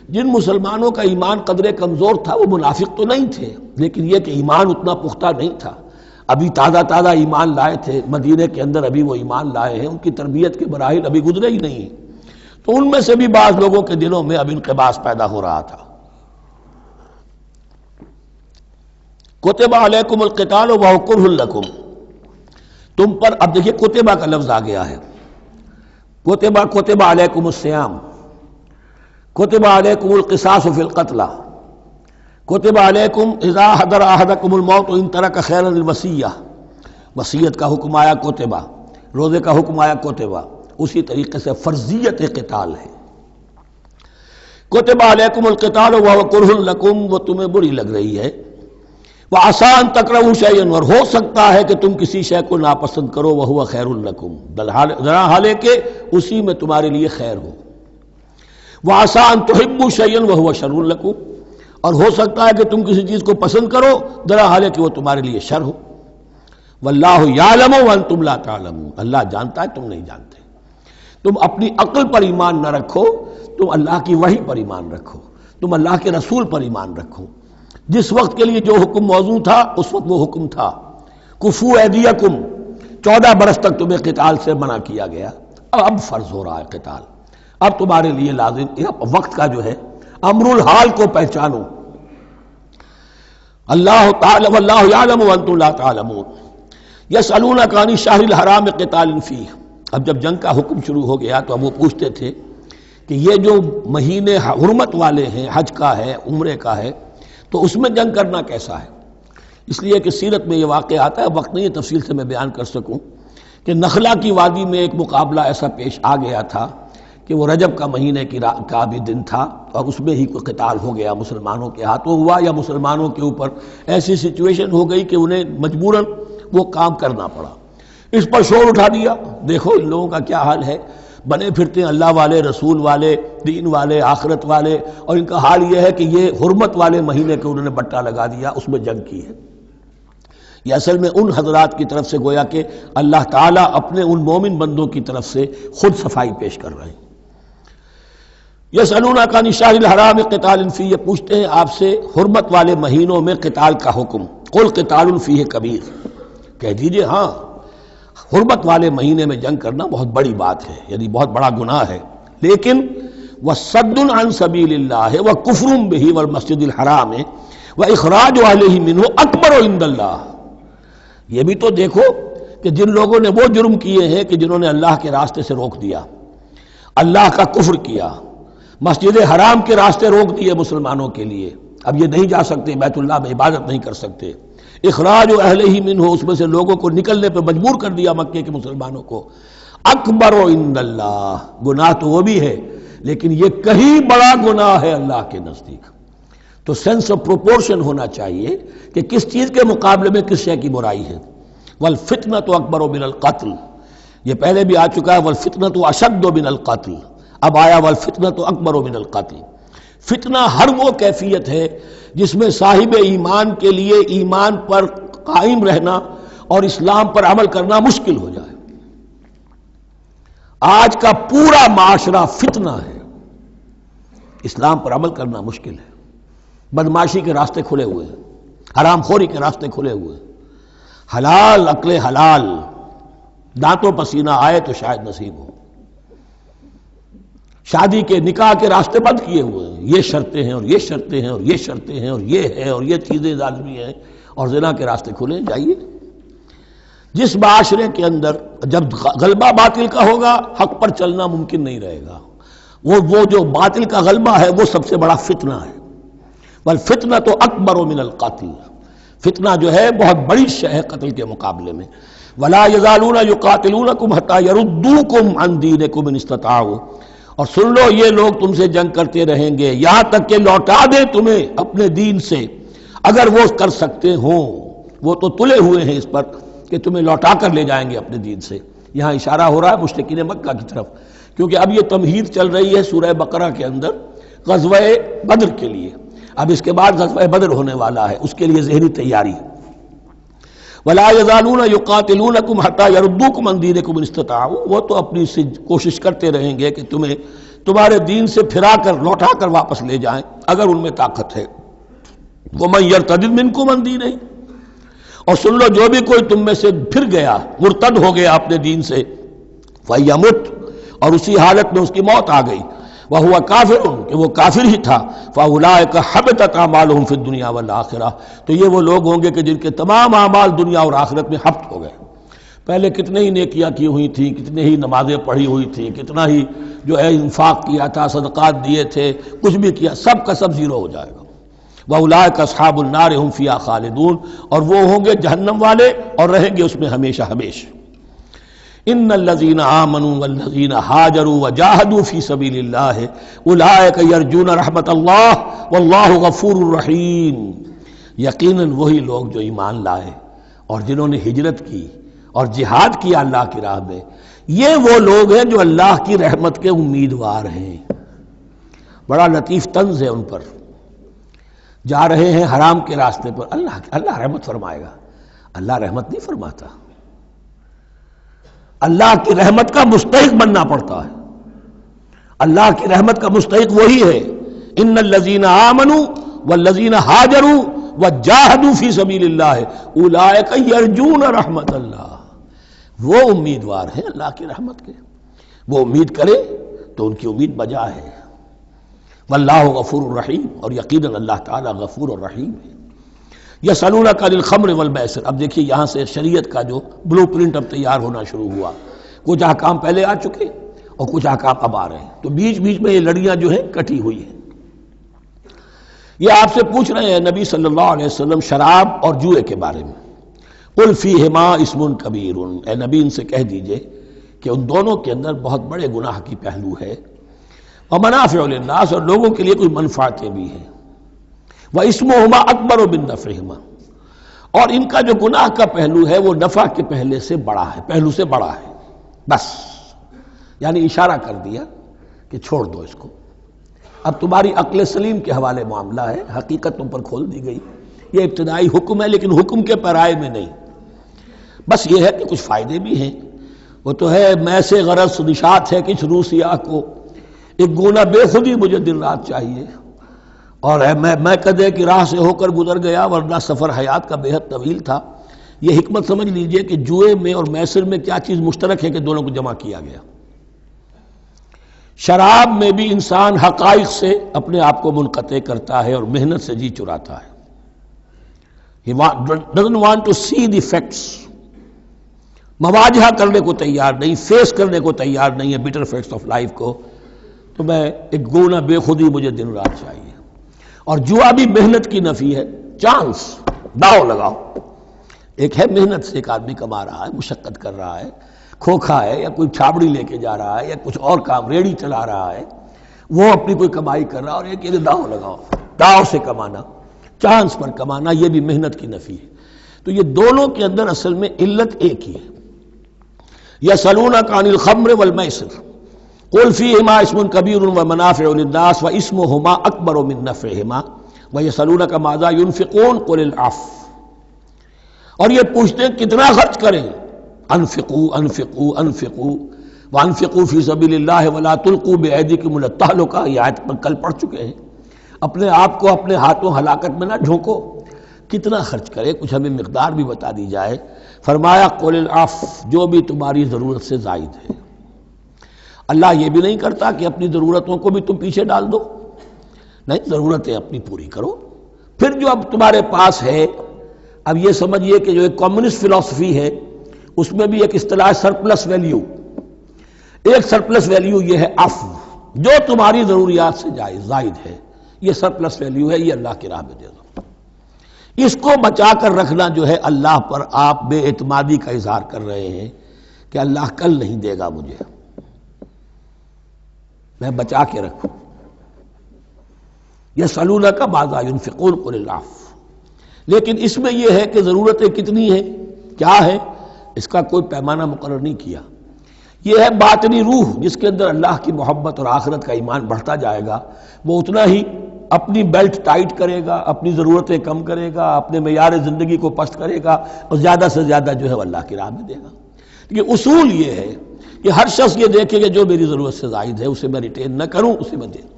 جن مسلمانوں کا ایمان قدرے کمزور تھا وہ منافق تو نہیں تھے، لیکن یہ کہ ایمان اتنا پختہ نہیں تھا، ابھی تازہ ایمان لائے تھے، مدینے کے اندر ابھی وہ ایمان لائے ہیں، ان کی تربیت کے مراحل ابھی گزرے ہی نہیں ہیں، تو ان میں سے بھی بعض لوگوں کے دلوں میں اب انقباض پیدا ہو رہا تھا۔ کتب علیکم القتال وہو کرہ لکم، تم پر، اب دیکھیے کتبہ کا لفظ آ گیا ہے، کتب علیکم الصیام، کتب علیکم القصاص فی القتلى، کتب علیکم اذا حضر احدکم الموت ان ترک خیرا الوصیہ، وصیت کا حکم آیا کتبہ، روزے کا حکم آیا کتبہ، اسی طریقے سے فرضیت قتال ہے۔ کتب علیکم القتال وہو کرہ لکم، وہ تمہیں بری لگ رہی ہے، وَعَسَىٰ أَن تَكْرَهُوا شَيْئًا، اور ہو سکتا ہے کہ تم کسی شے کو ناپسند کرو، وَهُوَ خَيْرٌ لَكُمْ، ذرا حالانکہ اسی میں تمہارے لیے خیر ہو۔ وَعَسَىٰ أَن تُحِبُّوا شَيْئًا وَهُوَ شَرٌّ لَكُمْ، اور ہو سکتا ہے کہ تم کسی چیز کو پسند کرو ذرا حالانکہ وہ تمہارے لیے شر ہو۔ وَاللَّهُ يَعْلَمُ وَأَنْتُمْ لَا تَعْلَمُونَ، اللہ جانتا ہے تم نہیں جانتے۔ تم اپنی عقل پر ایمان نہ رکھو، تم اللہ کی وحی پر ایمان رکھو، تم اللہ کے رسول پر ایمان رکھو۔ جس وقت کے لیے جو حکم موضوع تھا اس وقت وہ حکم تھا، کفو ایدیکم، 14 برس تک تمہیں قتال سے منع کیا گیا، اب فرض ہو رہا ہے قتال، اب تمہارے لیے لازم وقت کا جو ہے امر الحال کو پہچانو۔ اللہ تعالی واللہ یعلم وانتم لا تعلمون، یسألونک عن الشہر الحرام قتال فیہ، اب جب جنگ کا حکم شروع ہو گیا تو اب وہ پوچھتے تھے کہ یہ جو مہینے حرمت والے ہیں، حج کا ہے، عمرے کا ہے، تو اس میں جنگ کرنا کیسا ہے؟ اس لیے کہ سیرت میں یہ واقعہ آتا ہے، وقت نہیں ہے تفصیل سے میں بیان کر سکوں، کہ نخلا کی وادی میں ایک مقابلہ ایسا پیش آ گیا تھا کہ وہ رجب کا مہینے کا بھی دن تھا، اور اس میں ہی کوئی قتال ہو گیا، مسلمانوں کے ہاتھوں ہوا یا مسلمانوں کے اوپر ایسی سچویشن ہو گئی کہ انہیں مجبوراً وہ کام کرنا پڑا۔ اس پر شور اٹھا دیا، دیکھو ان لوگوں کا کیا حال ہے، بنے پھرتے ہیں اللہ والے، رسول والے، دین والے، آخرت والے، اور ان کا حال یہ ہے کہ یہ حرمت والے مہینے کے انہوں نے بٹا لگا دیا، اس میں جنگ کی ہے۔ یہ اصل میں ان حضرات کی طرف سے گویا کہ اللہ تعالیٰ اپنے ان مومن بندوں کی طرف سے خود صفائی پیش کر رہے ہیں۔ یسألونک عن الشہر الحرام قتال فیہ، یہ پوچھتے ہیں آپ سے حرمت والے مہینوں میں قتال کا حکم، قل قتال فیہ کبیر، کہہ دیجئے ہاں حرمت والے مہینے میں جنگ کرنا بہت بڑی بات ہے، یعنی بہت بڑا گناہ ہے، لیکن وَصَدٌّ عَن سَبِيلِ اللَّهِ وَكُفْرٌ بِهِ وَالْمَسْجِدِ الْحَرَامِ وَإِخْرَاجُ أَهْلِهِ مِنْهُ أَكْبَرُ عِندَ اللَّهِ، یہ بھی تو دیکھو کہ جن لوگوں نے وہ جرم کیے ہیں کہ جنہوں نے اللہ کے راستے سے روک دیا، اللہ کا کفر کیا، مسجد حرام کے راستے روک دیے مسلمانوں کے لیے، اب یہ نہیں جا سکتے، بیت اللہ میں عبادت نہیں کر سکتے، اخراج اہلہ منہ، اس میں سے لوگوں کو نکلنے پہ مجبور کر دیا مکے کے مسلمانوں کو، اکبر عند اللہ، گناہ تو وہ بھی ہے لیکن یہ کہیں بڑا گناہ ہے اللہ کے نزدیک۔ تو سینس آف پروپورشن ہونا چاہیے کہ کس چیز کے مقابلے میں کس شے کی برائی ہے۔ والفتنۃ اکبر من القتل، یہ پہلے بھی آ چکا ہے، والفتنۃ اشد من القتل، اب آیا والفتنۃ اکبر من القتل۔ فتنہ ہر وہ کیفیت ہے جس میں صاحب ایمان کے لیے ایمان پر قائم رہنا اور اسلام پر عمل کرنا مشکل ہو جائے۔ آج کا پورا معاشرہ فتنہ ہے، اسلام پر عمل کرنا مشکل ہے، بدماشی کے راستے کھلے ہوئے ہیں، حرام خوری کے راستے کھلے ہوئے ہیں، حلال عقل حلال دانتوں پسینہ آئے تو شاید نصیب ہو، شادی کے نکاح کے راستے بند کیے ہوئے ہیں، یہ شرطیں ہیں اور یہ شرطیں ہیں اور یہ شرطیں ہیں اور یہ ہے اور یہ چیزیں لازمی ہیں، اور زنا کے راستے کھلے جائیے۔ جس معاشرے کے اندر جب غلبہ باطل کا ہوگا حق پر چلنا ممکن نہیں رہے گا، وہ جو باطل کا غلبہ ہے وہ سب سے بڑا فتنہ ہے۔ والفتنۃ اکبر من القتل، فتنہ جو ہے بہت بڑی شے ہے قتل کے مقابلے میں۔ ولا یزالون یقاتلونکم حتی یردوکم عن دینکم ان استطاعوا، اور سن لو یہ لوگ تم سے جنگ کرتے رہیں گے یہاں تک کہ لوٹا دیں تمہیں اپنے دین سے، اگر وہ کر سکتے ہوں، وہ تو تلے ہوئے ہیں اس پر کہ تمہیں لوٹا کر لے جائیں گے اپنے دین سے۔ یہاں اشارہ ہو رہا ہے مشرکین مکہ کی طرف، کیونکہ اب یہ تمہید چل رہی ہے سورہ بقرہ کے اندر غزوہ بدر کے لیے، اب اس کے بعد غزوہ بدر ہونے والا ہے، اس کے لیے ذہنی تیاری۔ وَلَا يَزَالُونَ يُقَاتِلُونَكُمْ حَتَّى يَرُدُّوكُمْ عَنْ دِينِكُمْ إِنِ اسْتَطَاعُوا، وہ تو اپنی کوشش کرتے رہیں گے کہ تمہیں تمہارے دین سے پھرا کر لوٹا کر واپس لے جائیں اگر ان میں طاقت ہے۔ وَمَن يَرْتَدِدْ مِنْكُمْ عَنْ دِينِهِ، اور سن لو جو بھی کوئی تم میں سے پھر گیا، مرتد ہو گیا اپنے دین سے، فَيَمُتْ، اور اسی حالت میں اس کی موت آ گئی، وَهُوَ كَافِرٌ، کہ وہ کافر ہی تھا، فَأُولَٰئِكَ حَبِطَتْ أَعْمَالُهُمْ فِي الدُّنْيَا وَالْآخِرَةِ، تو یہ وہ لوگ ہوں گے کہ جن کے تمام اعمال دنیا اور آخرت میں حبط ہو گئے۔ پہلے کتنے ہی نیکیاں کی ہوئی تھیں، کتنے ہی نمازیں پڑھی ہوئی تھیں، کتنا ہی جو ہے انفاق کیا تھا، صدقات دیے تھے، کچھ بھی کیا، سب کا سب زیرو ہو جائے گا۔ وَأُولَٰئِكَ أَصْحَابُ النَّارِ هُمْ فِيهَا خَالِدُونَ، اور وہ ہوں گے جہنم والے اور رہیں گے اس میں ہمیشہ ہمیشہ۔ ان الذين آمنوا والذين هاجروا وجاهدوا في سبيل الله اولئك يرجون رحمت اللہ واللہ غفور رحیم، یقیناً وہی لوگ جو ایمان لائے اور جنہوں نے ہجرت کی اور جہاد کیا اللہ کی راہ میں، یہ وہ لوگ ہیں جو اللہ کی رحمت کے امیدوار ہیں۔ بڑا لطیف طنز ہے ان پر، جا رہے ہیں حرام کے راستے پر، اللہ رحمت فرمائے گا۔ اللہ رحمت نہیں فرماتا، اللہ کی رحمت کا مستحق بننا پڑتا ہے۔ اللہ کی رحمت کا مستحق وہی ہے، ان الذین آمنوا والذین ہاجروا وجاہدوا فی سبیل اللہ اولئک یرجون رحمت اللہ، وہ امیدوار ہیں اللہ کی رحمت کے، وہ امید کرے تو ان کی امید بجا ہے۔ واللہ غفور الرحیم، اور یقیناً اللہ تعالیٰ غفور الرحیم ہے۔ یسألونک عن الخمر والمیسر، اب دیکھیے یہاں سے شریعت کا جو بلو پرنٹ اب تیار ہونا شروع ہوا، کچھ احکام پہلے آ چکے اور کچھ احکام اب آ رہے ہیں، تو بیچ بیچ میں یہ لڑیاں جو ہیں کٹی ہوئی ہیں۔ یہ آپ سے پوچھ رہے ہیں نبی صلی اللہ علیہ وسلم شراب اور جوئے کے بارے میں، قل فیہما اسم کبیر، اے نبی ان سے کہہ دیجئے کہ ان دونوں کے اندر بہت بڑے گناہ کی پہلو ہے، ومنافع للناس، اور لوگوں کے لیے کچھ منفعتیں بھی ہیں، واسمہما اکبر من نفعہما، اور ان کا جو گناہ کا پہلو ہے وہ نفع کے پہلو سے بڑا ہے، بس یعنی اشارہ کر دیا کہ چھوڑ دو اس کو، اب تمہاری عقل سلیم کے حوالے معاملہ ہے، حقیقت تم پر کھول دی گئی، یہ ابتدائی حکم ہے لیکن حکم کے پیرائے میں نہیں، بس یہ ہے کہ کچھ فائدے بھی ہیں، وہ تو ہے میں سے غرض نشات ہے کچھ روح سیاہ کو، ایک گونا بے خودی مجھے دن رات چاہیے، اور میں کدے کی راہ سے ہو کر گزر گیا ورنہ سفر حیات کا بے حد طویل تھا۔ یہ حکمت سمجھ لیجئے کہ جوئے میں اور میسر میں کیا چیز مشترک ہے کہ دونوں کو جمع کیا گیا۔ شراب میں بھی انسان حقائق سے اپنے آپ کو منقطع کرتا ہے اور محنت سے جی چراتا ہے، He doesn't want to see the facts، مواجہہ کرنے کو تیار نہیں، فیس کرنے کو تیار نہیں ہے bitter facts of life کو، تو میں ایک گونا بے خودی مجھے دن رات چاہیے۔ اور جوا بھی محنت کی نفی ہے، چانس، داؤ لگاؤ، ایک ہے محنت سے ایک آدمی کما رہا ہے، مشقت کر رہا ہے، کھوکھا ہے یا کوئی چھابڑی لے کے جا رہا ہے یا کچھ اور کام ریڑھی چلا رہا ہے، وہ اپنی کوئی کمائی کر رہا ہے، اور ایک یہ داؤ لگاؤ، داؤ سے کمانا، چانس پر کمانا، یہ بھی محنت کی نفی ہے۔ تو یہ دونوں کے اندر اصل میں علت ایک ہی ہے۔ یسألونک عن الخمر والمیسر قل فیہما اسم کبیر ومنافع للناس واسمہما اکبر من نفعہما ویسألونک ماذا ینفقون قل العفو، اور یہ پوچھتے ہیں کتنا خرچ کریں، انفقوا انفقوا انفقوا وانفقوا فی سبیل اللہ ولا تلقوا بایدیکم الی التہلکہ، یہ آیت پر کل پڑھ چکے ہیں۔ اپنے آپ کو اپنے ہاتھوں ہلاکت میں نہ جھونکو، کتنا خرچ کرے، کچھ ہمیں مقدار بھی بتا دی جائے۔ فرمایا قل العفو، جو بھی تمہاری ضرورت سے زائد ہے۔ اللہ یہ بھی نہیں کرتا کہ اپنی ضرورتوں کو بھی تم پیچھے ڈال دو، نہیں، ضرورتیں اپنی پوری کرو، پھر جو اب تمہارے پاس ہے، اب یہ سمجھیے کہ جو ایک کمیونسٹ فلسفی ہے اس میں بھی ایک اصطلاح سرپلس ویلیو، ایک سرپلس ویلیو یہ ہے عفو، جو تمہاری ضروریات سے زائد ہے، یہ سرپلس ویلیو ہے، یہ اللہ کی راہ میں دے دو۔ اس کو بچا کر رکھنا جو ہے اللہ پر آپ بے اعتمادی کا اظہار کر رہے ہیں کہ اللہ کل نہیں دے گا مجھے، میں بچا کے رکھوں۔ یسألونک ماذا ینفقون قل العفو، لیکن اس میں یہ ہے کہ ضرورتیں کتنی ہیں، کیا ہے، اس کا کوئی پیمانہ مقرر نہیں کیا۔ یہ ہے باطنی روح، جس کے اندر اللہ کی محبت اور آخرت کا ایمان بڑھتا جائے گا، وہ اتنا ہی اپنی بیلٹ ٹائٹ کرے گا، اپنی ضرورتیں کم کرے گا، اپنے معیار زندگی کو پست کرے گا، اور زیادہ سے زیادہ جو ہے وہ اللہ کی راہ میں دے گا۔ یہ اصول یہ ہے کہ ہر شخص یہ دیکھے کہ جو میری ضرورت سے زائد ہے اسے میں ریٹین نہ کروں، اسے میں دوں۔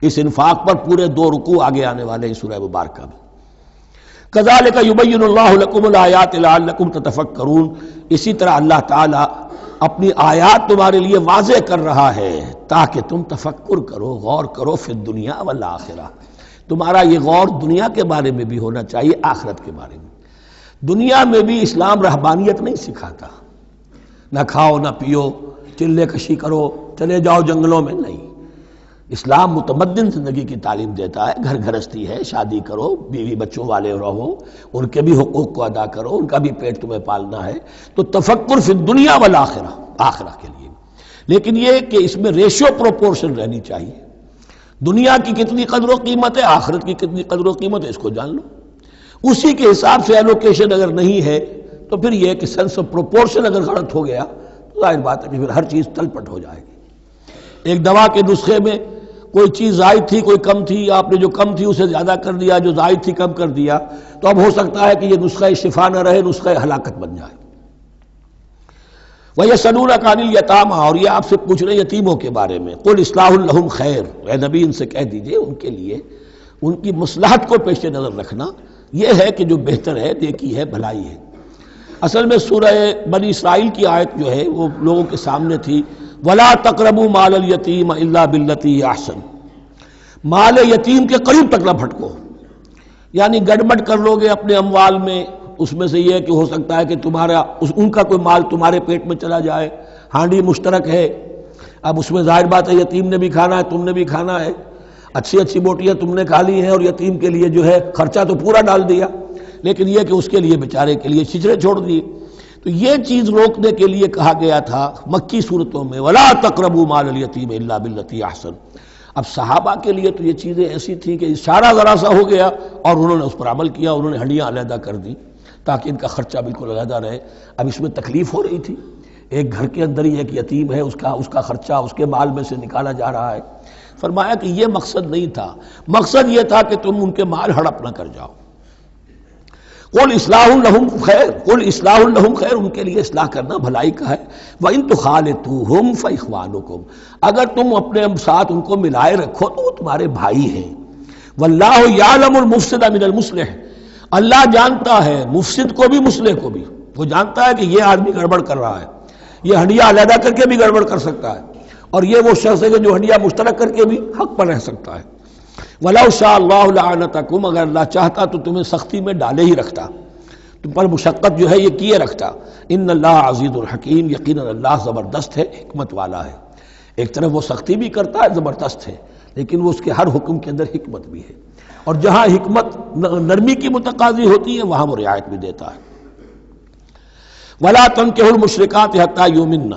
اس انفاق پر پورے 2 رکوع آگے آنے والے ہیں سورہ مبارکہ میں۔ کذالک یبین اللہ لکم الآیات لعلکم تتفکرون، اسی طرح اللہ تعالیٰ اپنی آیات تمہارے لیے واضح کر رہا ہے تاکہ تم تفکر کرو، غور کرو، فی الدنیا والآخرہ، تمہارا یہ غور دنیا کے بارے میں بھی ہونا چاہیے، آخرت کے بارے میں۔ دنیا میں بھی اسلام رہبانیت نہیں سکھاتا، نہ کھاؤ نہ پیو، چلے کشی کرو، چلے جاؤ جنگلوں میں، نہیں۔ اسلام متمدن زندگی کی تعلیم دیتا ہے، گھر گھرستی ہے، شادی کرو، بیوی بچوں والے رہو، ان کے بھی حقوق کو ادا کرو، ان کا بھی پیٹ تمہیں پالنا ہے، تو تفکر فی الدنیا والآخرہ، آخرہ کے لیے۔ لیکن یہ کہ اس میں ریشیو پروپورشن رہنی چاہیے، دنیا کی کتنی قدر و قیمت ہے، آخرت کی کتنی قدر و قیمت ہے، اس کو جان لو۔ اسی کے حساب سے ایلوکیشن اگر نہیں ہے تو پھر یہ کہ سینس آف پروپورشن اگر غلط ہو گیا تو ظاہر بات ہے کہ پھر ہر چیز تل پٹ ہو جائے گی۔ ایک دوا کے نسخے میں کوئی چیز زائد تھی، کوئی کم تھی، آپ نے جو کم تھی اسے زیادہ کر دیا، جو زائد تھی کم کر دیا، تو اب ہو سکتا ہے کہ یہ نسخہ شفا نہ رہے، نسخہ ہلاکت بن جائے۔ وَيَسْأَلُونَكَ عَنِ الْيَتَامَىٰ، اور یہ آپ سے پوچھ رہے یتیموں کے بارے میں، قُلْ إِصْلَاحٌ لَهُمْ خَيْرٌ، اے نبی ان سے کہہ دیجئے ان کے لیے ان کی مصلحت کو پیش نظر رکھنا یہ ہے کہ جو بہتر ہے، نیکی ہے، بھلائی ہے۔ اصل میں سورہ بنی اسرائیل کی آیت جو ہے وہ لوگوں کے سامنے تھی، وَلَا تَقْرَبُوا مَالَ الْيَتِيمَ إِلَّا بِالَّتِي هِيَ أَحْسَنُ، مال یتیم کے قریب تک نہ پھٹکو، یعنی گڑبڑ کر لو گے اپنے اموال میں، اس میں سے یہ کہ ہو سکتا ہے کہ ان کا کوئی مال تمہارے پیٹ میں چلا جائے، ہانڈی مشترک ہے، اب اس میں ظاہر بات ہے یتیم نے بھی کھانا ہے، تم نے بھی کھانا ہے، اچھی اچھی بوٹیاں تم نے کھا لی ہیں اور یتیم کے لیے جو ہے خرچہ تو پورا ڈال دیا، لیکن یہ کہ اس کے لیے بیچارے کے لیے چھچڑے چھوڑ دیے۔ تو یہ چیز روکنے کے لیے کہا گیا تھا مکی صورتوں میں وَلَا تَقْرَبُوا مَالَ الْيَتِيمِ إِلَّا بِالَّتِي أَحْسَنُ۔ اب صحابہ کے لیے تو یہ چیزیں ایسی تھیں کہ اشارہ ذرا سا ہو گیا اور انہوں نے اس پر عمل کیا، انہوں نے ہڈیاں علیحدہ کر دی تاکہ ان کا خرچہ بالکل علیحدہ رہے۔ اب اس میں تکلیف ہو رہی تھی، ایک گھر کے اندر ہی ایک یتیم ہے، اس کا خرچہ اس کے مال میں سے نکالا جا رہا ہے۔ فرمایا کہ یہ مقصد نہیں تھا، مقصد یہ تھا کہ تم ان کے مال ہڑپ نہ کر جاؤ۔ قُلْ إِصْلَاحٌ لَهُمْ خَيْرٌ، قُلْ إِصْلَاحٌ لَهُمْ خَيْرٌ، ان کے لیے اصلاح کرنا بھلائی کا ہے۔ وَإِن تُخَالِطُوهُمْ فَإِخْوَانُكُمْ، اگر تم اپنے ساتھ ان کو ملائے رکھو تو وہ تمہارے بھائی ہیں۔ وَاللَّهُ يَعْلَمُ الْمُفْسِدَ مِنَ الْمُصْلِحِ، اللہ جانتا ہے مفسد کو بھی مصلح کو بھی، وہ جانتا ہے کہ یہ آدمی گڑبڑ کر رہا ہے، یہ ہنڈیاں علیحدہ کر کے بھی گڑبڑ کر سکتا ہے، اور یہ وہ شخص ہے کہ جو ہنڈیاں مشترک کر کے بھی حق پر رہ سکتا ہے۔ وَلَوْ شَاءَ اللَّهُ لَعَنَتَكُمْ، اگر اللہ چاہتا تو تمہیں سختی میں ڈالے ہی رکھتا، تم پر مشقت جو ہے یہ کیے رکھتا۔ ان اللہ عزیز الحکیم، یقیناً اللہ زبردست ہے، حکمت والا ہے۔ ایک طرف وہ سختی بھی کرتا ہے، زبردست ہے، لیکن وہ اس کے ہر حکم کے اندر حکمت بھی ہے، اور جہاں حکمت نرمی کی متقاضی ہوتی ہے وہاں وہ رعایت بھی دیتا ہے۔ وَلَا تَنكِحُوا الْمُشْرِكَاتِ حَتَّىٰ يُؤْمِنَّ،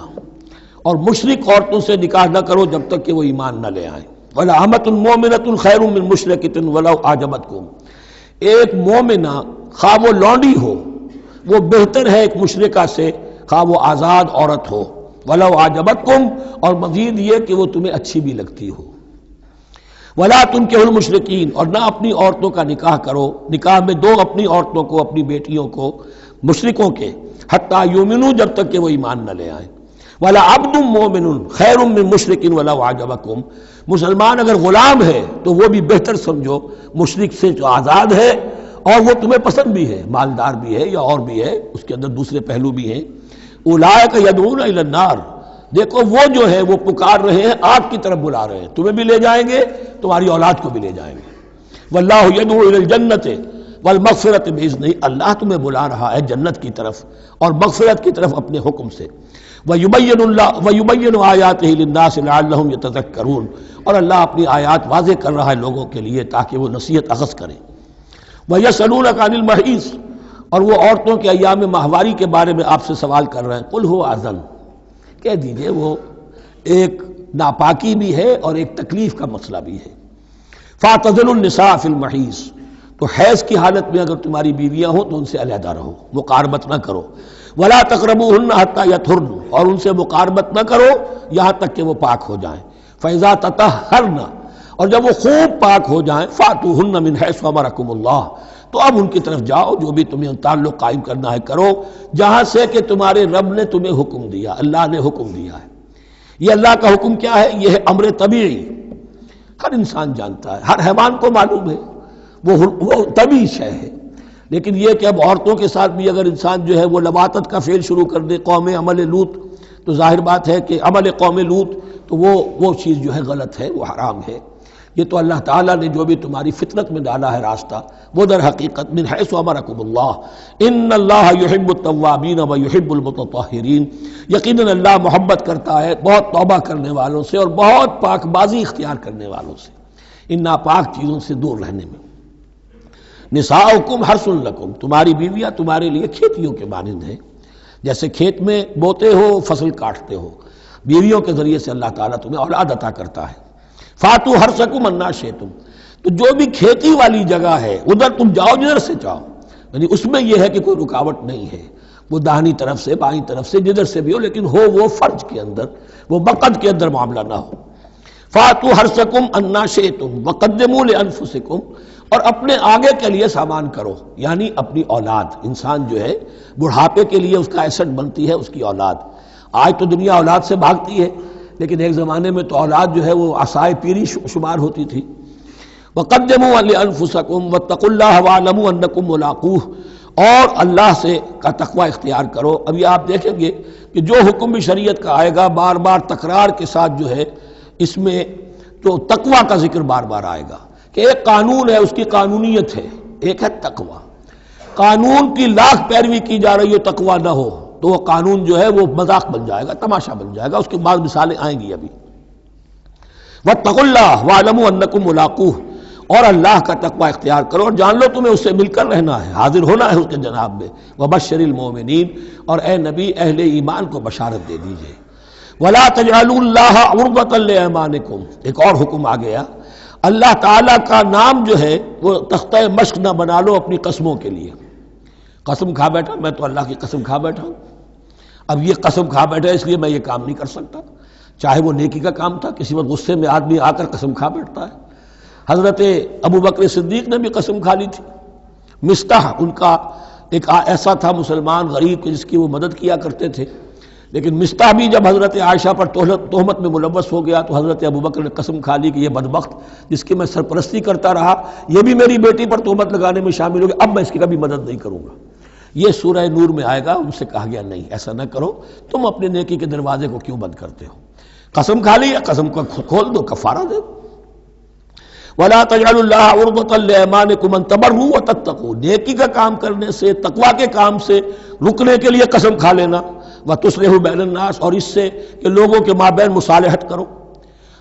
اور مشرک عورتوں سے نکاح نہ کرو جب تک کہ وہ ایمان نہ لے آئیں۔ وَلَا أَمَةٌ مُؤْمِنَةٌ خَيْرٌ مِّن مُشْرِكَةٍ وَلَوْ أَعْجَبَتْكُمْ، ایک مومنہ خواہ وہ لونڈی ہو وہ بہتر ہے ایک مشرکہ سے خواہ وہ آزاد عورت ہو۔ وَلَوْ أَعْجَبَتْكُمْ، اور مزید یہ کہ وہ تمہیں اچھی بھی لگتی ہو۔ وَلَا تُنكِحُوا الْمُشْرِكِينَ، اور نہ اپنی عورتوں کا نکاح کرو، نکاح میں دو اپنی عورتوں کو، اپنی بیٹیوں کو مشرکوں کے، حتیٰ یؤمنوا، جب تک کہ وہ ایمان نہ لے آئیں۔ وَلَا عَبْدٌ مُّؤْمِنٌ خَيْرٌ مِّن مُّشْرِكٍ وَلَوْ أَعْجَبَكُمْ، مسلمان اگر غلام ہے تو وہ بھی بہتر سمجھو مشرک سے جو آزاد ہے اور وہ تمہیں پسند بھی ہے، مالدار بھی ہے یا اور بھی ہے، اس کے اندر دوسرے پہلو بھی ہیں۔ اولئک یدعون الی النار، دیکھو وہ جو ہے وہ پکار رہے ہیں، آگ کی طرف بلا رہے ہیں، تمہیں بھی لے جائیں گے، تمہاری اولاد کو بھی لے جائیں گے۔ واللہ یدعو الی الجنۃ والمغفرۃ باذنہ، اللہ تمہیں بلا رہا ہے جنت کی طرف اور مغفرت کی طرف اپنے حکم سے۔ وَيُبَيِّنُ آیاتہ للناس لعلہم یتذکرون، اور اللہ اپنی آیات واضح کر رہا ہے لوگوں کے لیے تاکہ وہ نصیحت اخذ کریں۔ وَيَسْأَلُونَكَ عَنِ الْمَحِيضِ، اور وہ عورتوں کے ایام ماہواری کے بارے میں آپ سے سوال کر رہے ہیں۔ قُلْ هُوَ أَذًى، کہہ دیجئے وہ ایک ناپاکی بھی ہے اور ایک تکلیف کا مسئلہ بھی ہے۔ فَاعْتَزِلُوا النِّسَاءَ فِي الْمَحِيضِ، تو حیض کی حالت میں اگر تمہاری بیویاں ہوں تو ان سے علیحدہ رہو، مقاربت نہ کرو۔ وَلَا تَقْرَبُوهُنَّ حَتَّىٰ يَطْهُرْنَ، اور ان سے مقاربت نہ کرو یہاں تک کہ وہ پاک ہو جائیں۔ فَإِذَا تَطَهَّرْنَ، اور جب وہ خوب پاک ہو جائیں، فَأْتُوهُنَّ مِنْ حَيْثُ أَمَرَكُمُ اللَّهُ، تو اب ان کی طرف جاؤ، جو بھی تمہیں تعلق قائم کرنا ہے کرو، جہاں سے کہ تمہارے رب نے تمہیں حکم دیا، اللہ نے حکم دیا ہے۔ یہ اللہ کا حکم کیا ہے؟ یہ ہے امر طبیعی، ہر انسان جانتا ہے، ہر حیوان کو معلوم ہے، وہ طبیعی شے ہے۔ لیکن یہ کہ اب عورتوں کے ساتھ بھی اگر انسان جو ہے وہ لواطت کا فعل شروع کر دے، قوم عمل لوط، تو ظاہر بات ہے کہ عمل قوم لوط تو وہ چیز جو ہے غلط ہے، وہ حرام ہے۔ یہ تو اللہ تعالیٰ نے جو بھی تمہاری فطرت میں ڈالا ہے راستہ، وہ در حقیقت من حیث امرکم اللہ، ان اللہ یحب التوابین و یحب المتطہرین، یقیناً اللہ محبت کرتا ہے بہت توبہ کرنے والوں سے اور بہت پاک بازی اختیار کرنے والوں سے، ان ناپاک چیزوں سے دور رہنے میں۔ نساؤکم حرث لکم، تمہاری بیویاں تمہارے لیے کھیتیوں کے مانند ہیں، جیسے کھیت میں بوتے ہو، فصل کاٹتے ہو، بیویوں کے ذریعے سے اللہ تعالیٰ تمہیں اولاد عطا کرتا ہے۔ فاتو حرثکم انا شئتم، تو جو بھی کھیتی والی جگہ ہے ادھر تم جاؤ جدھر سے چاہو، یعنی اس میں یہ ہے کہ کوئی رکاوٹ نہیں ہے، وہ داہنی طرف سے بائیں طرف سے جدھر سے بھی ہو، لیکن ہو وہ فرج کے اندر، وہ وقت کے اندر معاملہ نہ ہو۔ فاتو حرثکم انا شئتم وقدموا لانفسکم، اور اپنے آگے کے لیے سامان کرو، یعنی اپنی اولاد۔ انسان جو ہے بڑھاپے کے لیے اس کا ایسٹ بنتی ہے اس کی اولاد۔ آج تو دنیا اولاد سے بھاگتی ہے، لیکن ایک زمانے میں تو اولاد جو ہے وہ عصائے پیری شمار ہوتی تھی۔ وقدموا لانفسکم واتقوا اللہ واعلموا انکم ملاقوہ، اور اللہ سے کا تقوی اختیار کرو۔ ابھی آپ دیکھیں گے کہ جو حکم بھی شریعت کا آئے گا بار بار تکرار کے ساتھ جو ہے اس میں تو تقوی کا ذکر بار بار آئے گا، کہ ایک قانون ہے اس کی قانونیت ہے، ایک ہے تقوی۔ قانون کی لاکھ پیروی کی جا رہی ہو تقوی نہ ہو تو وہ قانون جو ہے وہ مذاق بن جائے گا، تماشا بن جائے گا۔ اس کے بعد مثالیں آئیں گی ابھی۔ واتقوا اللہ واعلموا انکم ملاقوہ، اور اللہ کا تقوی اختیار کرو اور جان لو تمہیں اس سے مل کر رہنا ہے، حاضر ہونا ہے اس کے جناب میں۔ وبشر المؤمنین، اور اے نبی اہل ایمان کو بشارت دے دیجئے۔ ولا تجعلوا اللہ عرضۃ لایمانکم، ایک اور حکم آ گیا، اللہ تعالیٰ کا نام جو ہے وہ تختہ مشق نہ بنا لو اپنی قسموں کے لیے۔ قسم کھا بیٹھا میں تو اللہ کی قسم کھا بیٹھا ہوں، اب یہ قسم کھا بیٹھا اس لیے میں یہ کام نہیں کر سکتا، چاہے وہ نیکی کا کام تھا۔ کسی وقت غصے میں آدمی آ کر قسم کھا بیٹھتا ہے۔ حضرت ابو بکر صدیق نے بھی قسم کھا لی تھی۔ مستح ان کا ایک ایسا تھا مسلمان غریب کہ جس کی وہ مدد کیا کرتے تھے، لیکن مستح بھی جب حضرت عائشہ پر تہمت میں ملوث ہو گیا تو حضرت ابو بکر نے قسم کھا لی کہ یہ بدبخت جس کی میں سرپرستی کرتا رہا یہ بھی میری بیٹی پر تہمت لگانے میں شامل ہو گیا، اب میں اس کی کبھی مدد نہیں کروں گا۔ یہ سورہ نور میں آئے گا، ان سے کہا گیا نہیں ایسا نہ کرو، تم اپنے نیکی کے دروازے کو کیوں بند کرتے ہو؟ قسم کھا لی، قسم کو کھول دو، کفارہ دے دو۔ وَلَا تَجْعَلُوا اللَّهَ عُرْضَةً لِأَيْمَانِكُمْ أَن تَبَرُّوا وَتَتَّقُوا، نیکی کا کام کرنے سے، تقوی کے کام سے رکنے کے لیے قسم کھا لینا۔ وَتُصْلِحُوا بَيْنَ النَّاسِ، اور اس سے کہ لوگوں کے مابین مصالحت کرو۔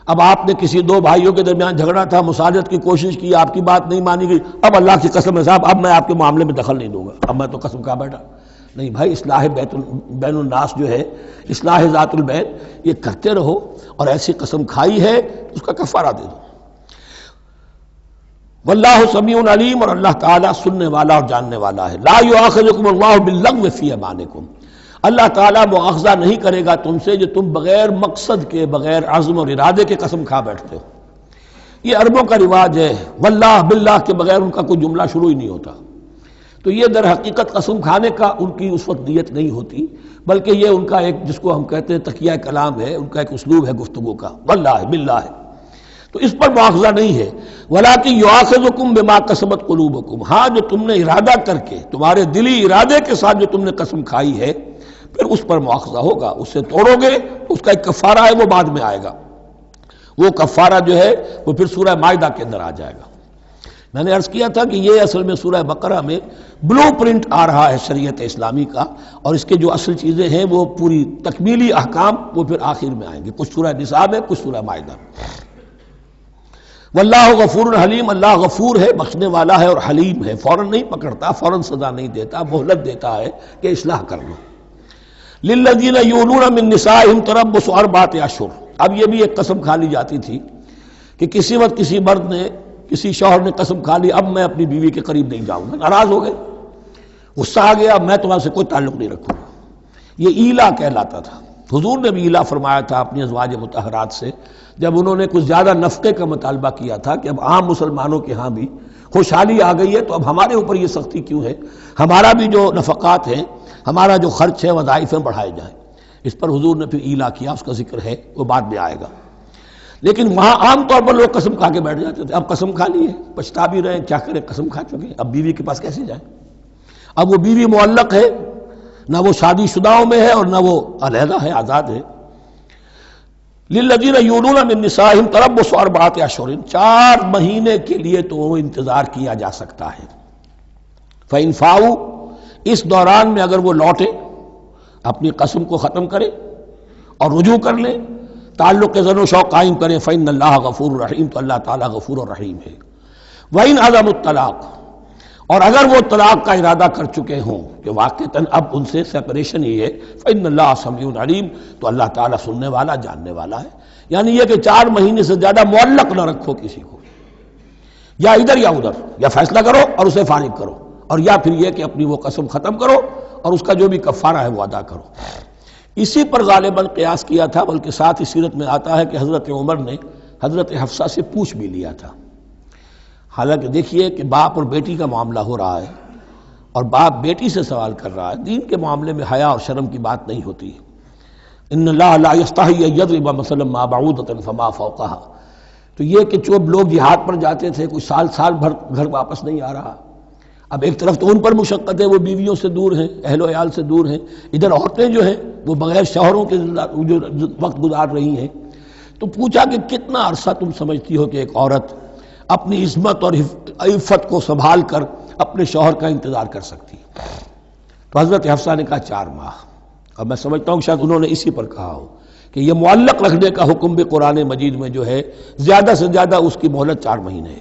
اب آپ نے کسی دو بھائیوں کے درمیان جھگڑا تھا، مصالحت کی کوشش کی، آپ کی بات نہیں مانی گئی، اب اللہ کی قسم ہے صاحب اب میں آپ کے معاملے میں دخل نہیں دوں گا، اب میں تو قسم کھا بیٹھا۔ نہیں بھائی، اصلاح بین الناس جو ہے، اصلاح ذات البین، یہ کرتے رہو، اور ایسی قسم کھائی ہے اس کا کفارہ دے دو۔ واللہ سمیع علیم، اور اللہ تعالیٰ سننے والا اور جاننے والا ہے۔ لا یؤاخذکم اللہ باللغو فی ایمانکم، اللہ تعالیٰ مؤاخذہ نہیں کرے گا تم سے جو تم بغیر مقصد کے، بغیر عزم اور ارادے کے قسم کھا بیٹھتے ہو۔ یہ عربوں کا رواج ہے، واللہ باللہ کے بغیر ان کا کوئی جملہ شروع ہی نہیں ہوتا، تو یہ در حقیقت قسم کھانے کا ان کی اس وقت نیت نہیں ہوتی، بلکہ یہ ان کا ایک جس کو ہم کہتے ہیں تقیہ کلام ہے، ان کا ایک اسلوب ہے گفتگو کا، واللہ باللہ ہے، تو اس پر مؤاخذہ نہیں ہے۔ وَلَٰكِن يُؤَاخِذُكُم بِمَا كَسَبَتْ قُلُوبُكُم، ہاں جو تم نے ارادہ کر کے، تمہارے دلی ارادے کے ساتھ جو تم نے قسم کھائی ہے، پھر اس پر مؤاخذہ ہوگا، اس سے توڑو گے اس کا ایک کفارہ ہے، وہ بعد میں آئے گا۔ وہ کفارہ جو ہے وہ پھر سورہ مائدہ کے اندر آ جائے گا۔ میں نے عرض کیا تھا کہ یہ اصل میں سورہ بقرہ میں بلو پرنٹ آ رہا ہے شریعت اسلامی کا، اور اس کے جو اصل چیزیں ہیں وہ پوری تکمیلی احکام وہ پھر آخر میں آئیں گے، کچھ سورہ نساء میں، کچھ سورہ مائدہ۔ واللہ غفور حلیم، اللہ غفور ہے، بخشنے والا ہے اور حلیم ہے، فوراً نہیں پکڑتا، فوراً سزا نہیں دیتا، مہلت دیتا ہے کہ اصلاح کر لو۔ للذین یولون من نسائہم تربص اربعۃ اشہر، اب یہ بھی ایک قسم کھا لی جاتی تھی کہ کسی وقت کسی مرد نے، کسی شوہر نے قسم کھا لی اب میں اپنی بیوی کے قریب نہیں جاؤں گا، ناراض ہو گئے، غصہ آ گیا، میں تمہارے سے کوئی تعلق نہیں رکھوں گا، یہ ایلا کہلاتا تھا۔ حضور نے بھی ایلا فرمایا تھا اپنی ازواج مطہرات سے جب انہوں نے کچھ زیادہ نفقے کا مطالبہ کیا تھا کہ اب عام مسلمانوں کے ہاں بھی خوشحالی آ گئی ہے تو اب ہمارے اوپر یہ سختی کیوں ہے، ہمارا بھی جو نفقات ہیں، ہمارا جو خرچ ہے، وظائف ہیں، بڑھائے جائیں۔ اس پر حضور نے پھر ایلا کیا، اس کا ذکر ہے، وہ بعد میں آئے گا۔ لیکن وہاں عام طور پر لوگ قسم کھا کے بیٹھ جاتے تھے، اب قسم کھا لی ہے، پچھتا بھی رہے، کیا کریں، قسم کھا چکے، اب بیوی کے پاس کیسے جائیں؟ اب وہ بیوی معلق ہے، نہ وہ شادی شداؤں میں ہے اور نہ وہ علیحدہ ہے، آزاد ہے۔ للذین یولون من نسائہم تربص اربعۃ اشہر، 4 مہینے کے لیے تو وہ انتظار کیا جا سکتا ہے۔ فإن فاؤوا، اس دوران میں اگر وہ لوٹے، اپنی قسم کو ختم کرے اور رجوع کر لیں، تعلق زن و شوق قائم کریں، فإن اللہ غفور رحیم، تو اللہ تعالیٰ غفور اور رحیم ہے۔ وإن عزموا الطلاق، اور اگر وہ طلاق کا ارادہ کر چکے ہوں کہ واقعتاً اب ان سے سیپریشن ہی ہے، فإن اللہ سمیع علیم، تو اللہ تعالیٰ سننے والا، جاننے والا ہے۔ یعنی یہ کہ 4 مہینے سے زیادہ معلق نہ رکھو کسی کو، یا ادھر یا ادھر، یا فیصلہ کرو اور اسے فارغ کرو، اور یا پھر یہ کہ اپنی وہ قسم ختم کرو اور اس کا جو بھی کفارہ ہے وہ ادا کرو۔ اسی پر غالباً قیاس کیا تھا، بلکہ ساتھ ہی سیرت میں آتا ہے کہ حضرت عمر نے حضرت حفصہ سے پوچھ بھی لیا تھا۔ حالانکہ دیکھیے کہ باپ اور بیٹی کا معاملہ ہو رہا ہے اور باپ بیٹی سے سوال کر رہا ہے، دین کے معاملے میں حیا اور شرم کی بات نہیں ہوتی۔ ان اللہ لا یستحی ان یضرب مثلا ما بعوضۃ فما فوقها، تو یہ کہ جو لوگ جہاد پر جاتے تھے کوئی سال بھر گھر واپس نہیں آ رہا، اب ایک طرف تو ان پر مشقت ہے، وہ بیویوں سے دور ہیں، اہل و عیال سے دور ہیں، ادھر عورتیں جو ہیں وہ بغیر شوہروں کے جو وقت گزار رہی ہیں، تو پوچھا کہ کتنا عرصہ تم سمجھتی ہو کہ ایک عورت اپنی عصمت اور عفت کو سنبھال کر اپنے شوہر کا انتظار کر سکتی؟ تو حضرت حفصہ نے کہا 4 ماہ۔ اب میں سمجھتا ہوں شاید انہوں نے اسی پر کہا ہو کہ یہ معلق رکھنے کا حکم بھی قرآن مجید میں جو ہے زیادہ سے زیادہ اس کی مہلت 4 مہینے ہے۔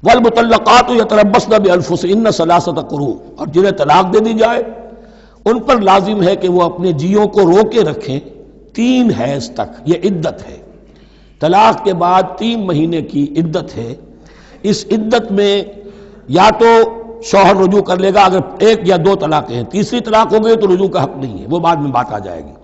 والمطلقات یتربصن بانفسهن 3 قروء، اور جنہیں طلاق دے دی جائے ان پر لازم ہے کہ وہ اپنے جیوں کو روکے رکھیں 3 حیض تک، یہ عدت ہے۔ طلاق کے بعد 3 مہینے کی عدت ہے۔ اس عدت میں یا تو شوہر رجوع کر لے گا اگر 1 یا 2 طلاقیں ہیں، تیسری طلاق ہو گئی تو رجوع کا حق نہیں ہے، وہ بعد میں بات آ جائے گی،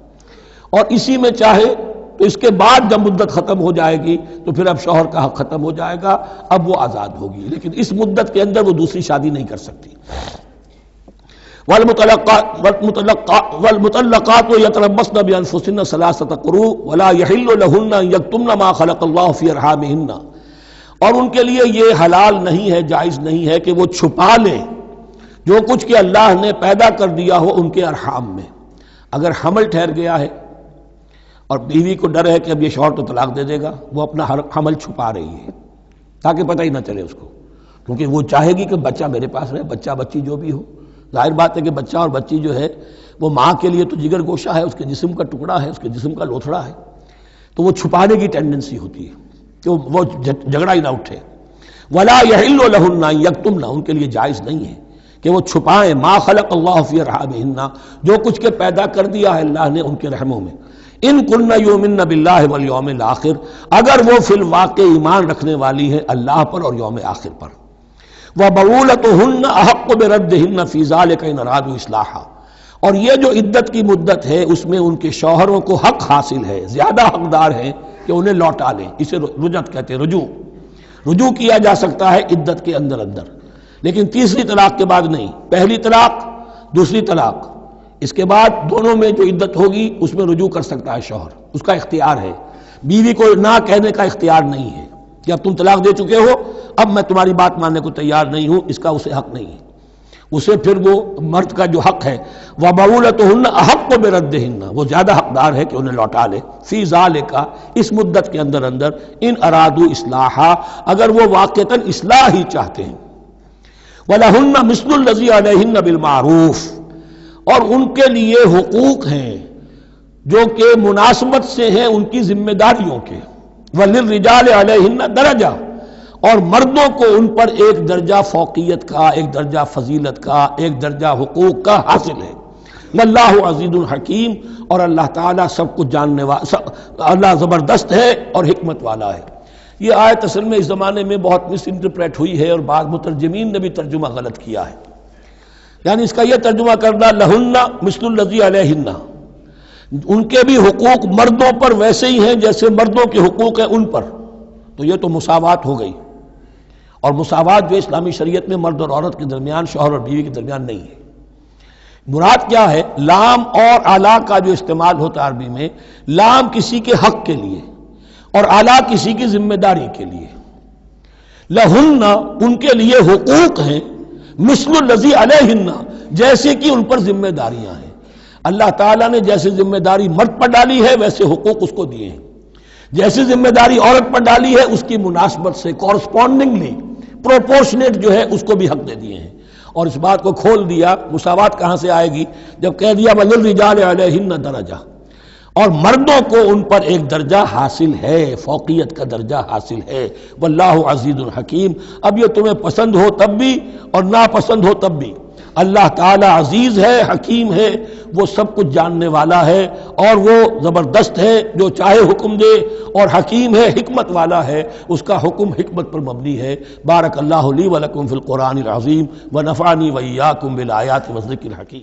اور اسی میں چاہے تو اس کے بعد جب مدت ختم ہو جائے گی تو پھر اب شوہر کا حق ختم ہو جائے گا، اب وہ آزاد ہوگی، لیکن اس مدت کے اندر وہ دوسری شادی نہیں کر سکتی۔ والمطلقات یتربصن بانفسهن 3 قروء ولا يحل لهن ان يكتمن ما خلق الله في ارحامهن، اور ان کے لیے یہ حلال نہیں ہے، جائز نہیں ہے کہ وہ چھپا لیں جو کچھ کہ اللہ نے پیدا کر دیا ہو ان کے ارحام میں۔ اگر حمل ٹھہر گیا ہے اور بیوی کو ڈر ہے کہ اب یہ شوہر تو طلاق دے دے گا، وہ اپنا حمل چھپا رہی ہے تاکہ پتہ ہی نہ چلے اس کو، کیونکہ وہ چاہے گی کہ بچہ میرے پاس رہے، بچہ بچی جو بھی ہو۔ ظاہر بات ہے کہ بچہ اور بچی جو ہے وہ ماں کے لیے تو جگر گوشہ ہے، اس کے جسم کا ٹکڑا ہے، اس کے جسم کا لوتھڑا ہے، تو وہ چھپانے کی ٹینڈنسی ہوتی ہے کہ وہ جھگڑا ہی نہ اٹھے۔ ولا يحل لهن ان يكتمن، ان کے لیے جائز نہیں ہے کہ وہ چھپائیں ما خلق اللہ فی ارحامہن، جو کچھ کے پیدا کر دیا ہے اللہ نے ان کے رحموں میں۔ ان کن یؤمن باللہ والیوم الاخر، اگر وہ فی الواقع ایمان رکھنے والی ہے اللہ پر اور یوم آخر پر۔ وبعولتهن احق بردهن فی ذلک ان ارادوا اصلاحا، اور یہ جو عدت کی مدت ہے اس میں ان کے شوہروں کو حق حاصل ہے، زیادہ حقدار ہیں کہ انہیں لوٹا لیں، اسے رجعت کہتے ہیں، رجوع کیا جا سکتا ہے عدت کے اندر لیکن تیسری طلاق کے بعد نہیں، پہلی طلاق دوسری طلاق، اس کے بعد دونوں میں جو عدت ہوگی اس میں رجوع کر سکتا ہے شوہر، اس کا اختیار ہے، بیوی کو نہ کہنے کا اختیار نہیں ہے کہ اب تم طلاق دے چکے ہو، اب میں تمہاری بات ماننے کو تیار نہیں ہوں، اس کا اسے حق نہیں ہے۔ اسے پھر وہ مرد کا جو حق ہے وَبَعُولَتُهُنَّ أَحَقُّ بِرَدِّهِنَّ، وہ زیادہ حقدار ہے کہ انہیں لوٹا لے، فی ذالک، اس مدت کے اندر ان ارادوا اصلاحا، اگر وہ واقعتاً اصلاح ہی چاہتے ہیں۔ وَلَهُنَّ مِثْلُ الَّذِي عَلَيْهِنَّ بِالْمَعْرُوفِ، اور ان کے لیے حقوق ہیں جو کہ مناسبت سے ہیں ان کی ذمہ داریوں کے۔ وَلِلرِّجَالِ عَلَيْهِنَّ دَرَجَةٌ، اور مردوں کو ان پر ایک درجہ فوقیت کا، ایک درجہ فضیلت کا، ایک درجہ حقوق کا حاصل ہے۔ واللہ عزیز الحکیم، اور اللہ تعالیٰ سب کچھ جاننے والا، اللہ زبردست ہے اور حکمت والا ہے۔ یہ آیت اصل میں اس زمانے میں بہت مس انٹرپریٹ ہوئی ہے اور بعض مترجمین نے بھی ترجمہ غلط کیا ہے، یعنی اس کا یہ ترجمہ کرنا لہن مثل الذی علیہن، ان کے بھی حقوق مردوں پر ویسے ہی ہیں جیسے مردوں کے حقوق ہیں ان پر، تو یہ تو مساوات ہو گئی، اور مساوات جو اسلامی شریعت میں مرد اور عورت کے درمیان، شوہر اور بیوی کے درمیان نہیں ہے۔ مراد کیا ہے؟ لام اور اعلیٰ کا جو استعمال ہوتا ہے عربی میں، لام کسی کے حق کے لیے اور اعلیٰ کسی کی ذمہ داری کے لیے۔ لہن، ان کے لیے حقوق ہیں، مثل الذی علیہن، جیسے کہ ان پر ذمہ داریاں ہیں۔ اللہ تعالیٰ نے جیسے ذمہ داری مرد پر ڈالی ہے ویسے حقوق اس کو دیے ہیں، جیسی ذمہ داری عورت پر ڈالی ہے اس کی مناسبت سے کورسپونڈنگلی پروپورشنیٹ جو ہے اس کو بھی حق دے دیے ہیں۔ اور اس بات کو کھول دیا، مساوات کہاں سے آئے گی؟ جب کہہ دیا وَلِلرِّجَالِ عَلَيْهِنَّ دَرَجَةٌ، اور مردوں کو ان پر ایک درجہ حاصل ہے، فوقیت کا درجہ حاصل ہے۔ واللہ عزیز الحکیم، اب یہ تمہیں پسند ہو تب بھی اور ناپسند ہو تب بھی، اللہ تعالی عزیز ہے، حکیم ہے، وہ سب کچھ جاننے والا ہے، اور وہ زبردست ہے، جو چاہے حکم دے، اور حکیم ہے، حکمت والا ہے، اس کا حکم حکمت پر مبنی ہے۔ بارک اللہ لی ولکم فی القرآن العظیم ونفعنی وإیاکم بالآیات والذکر الحکیم۔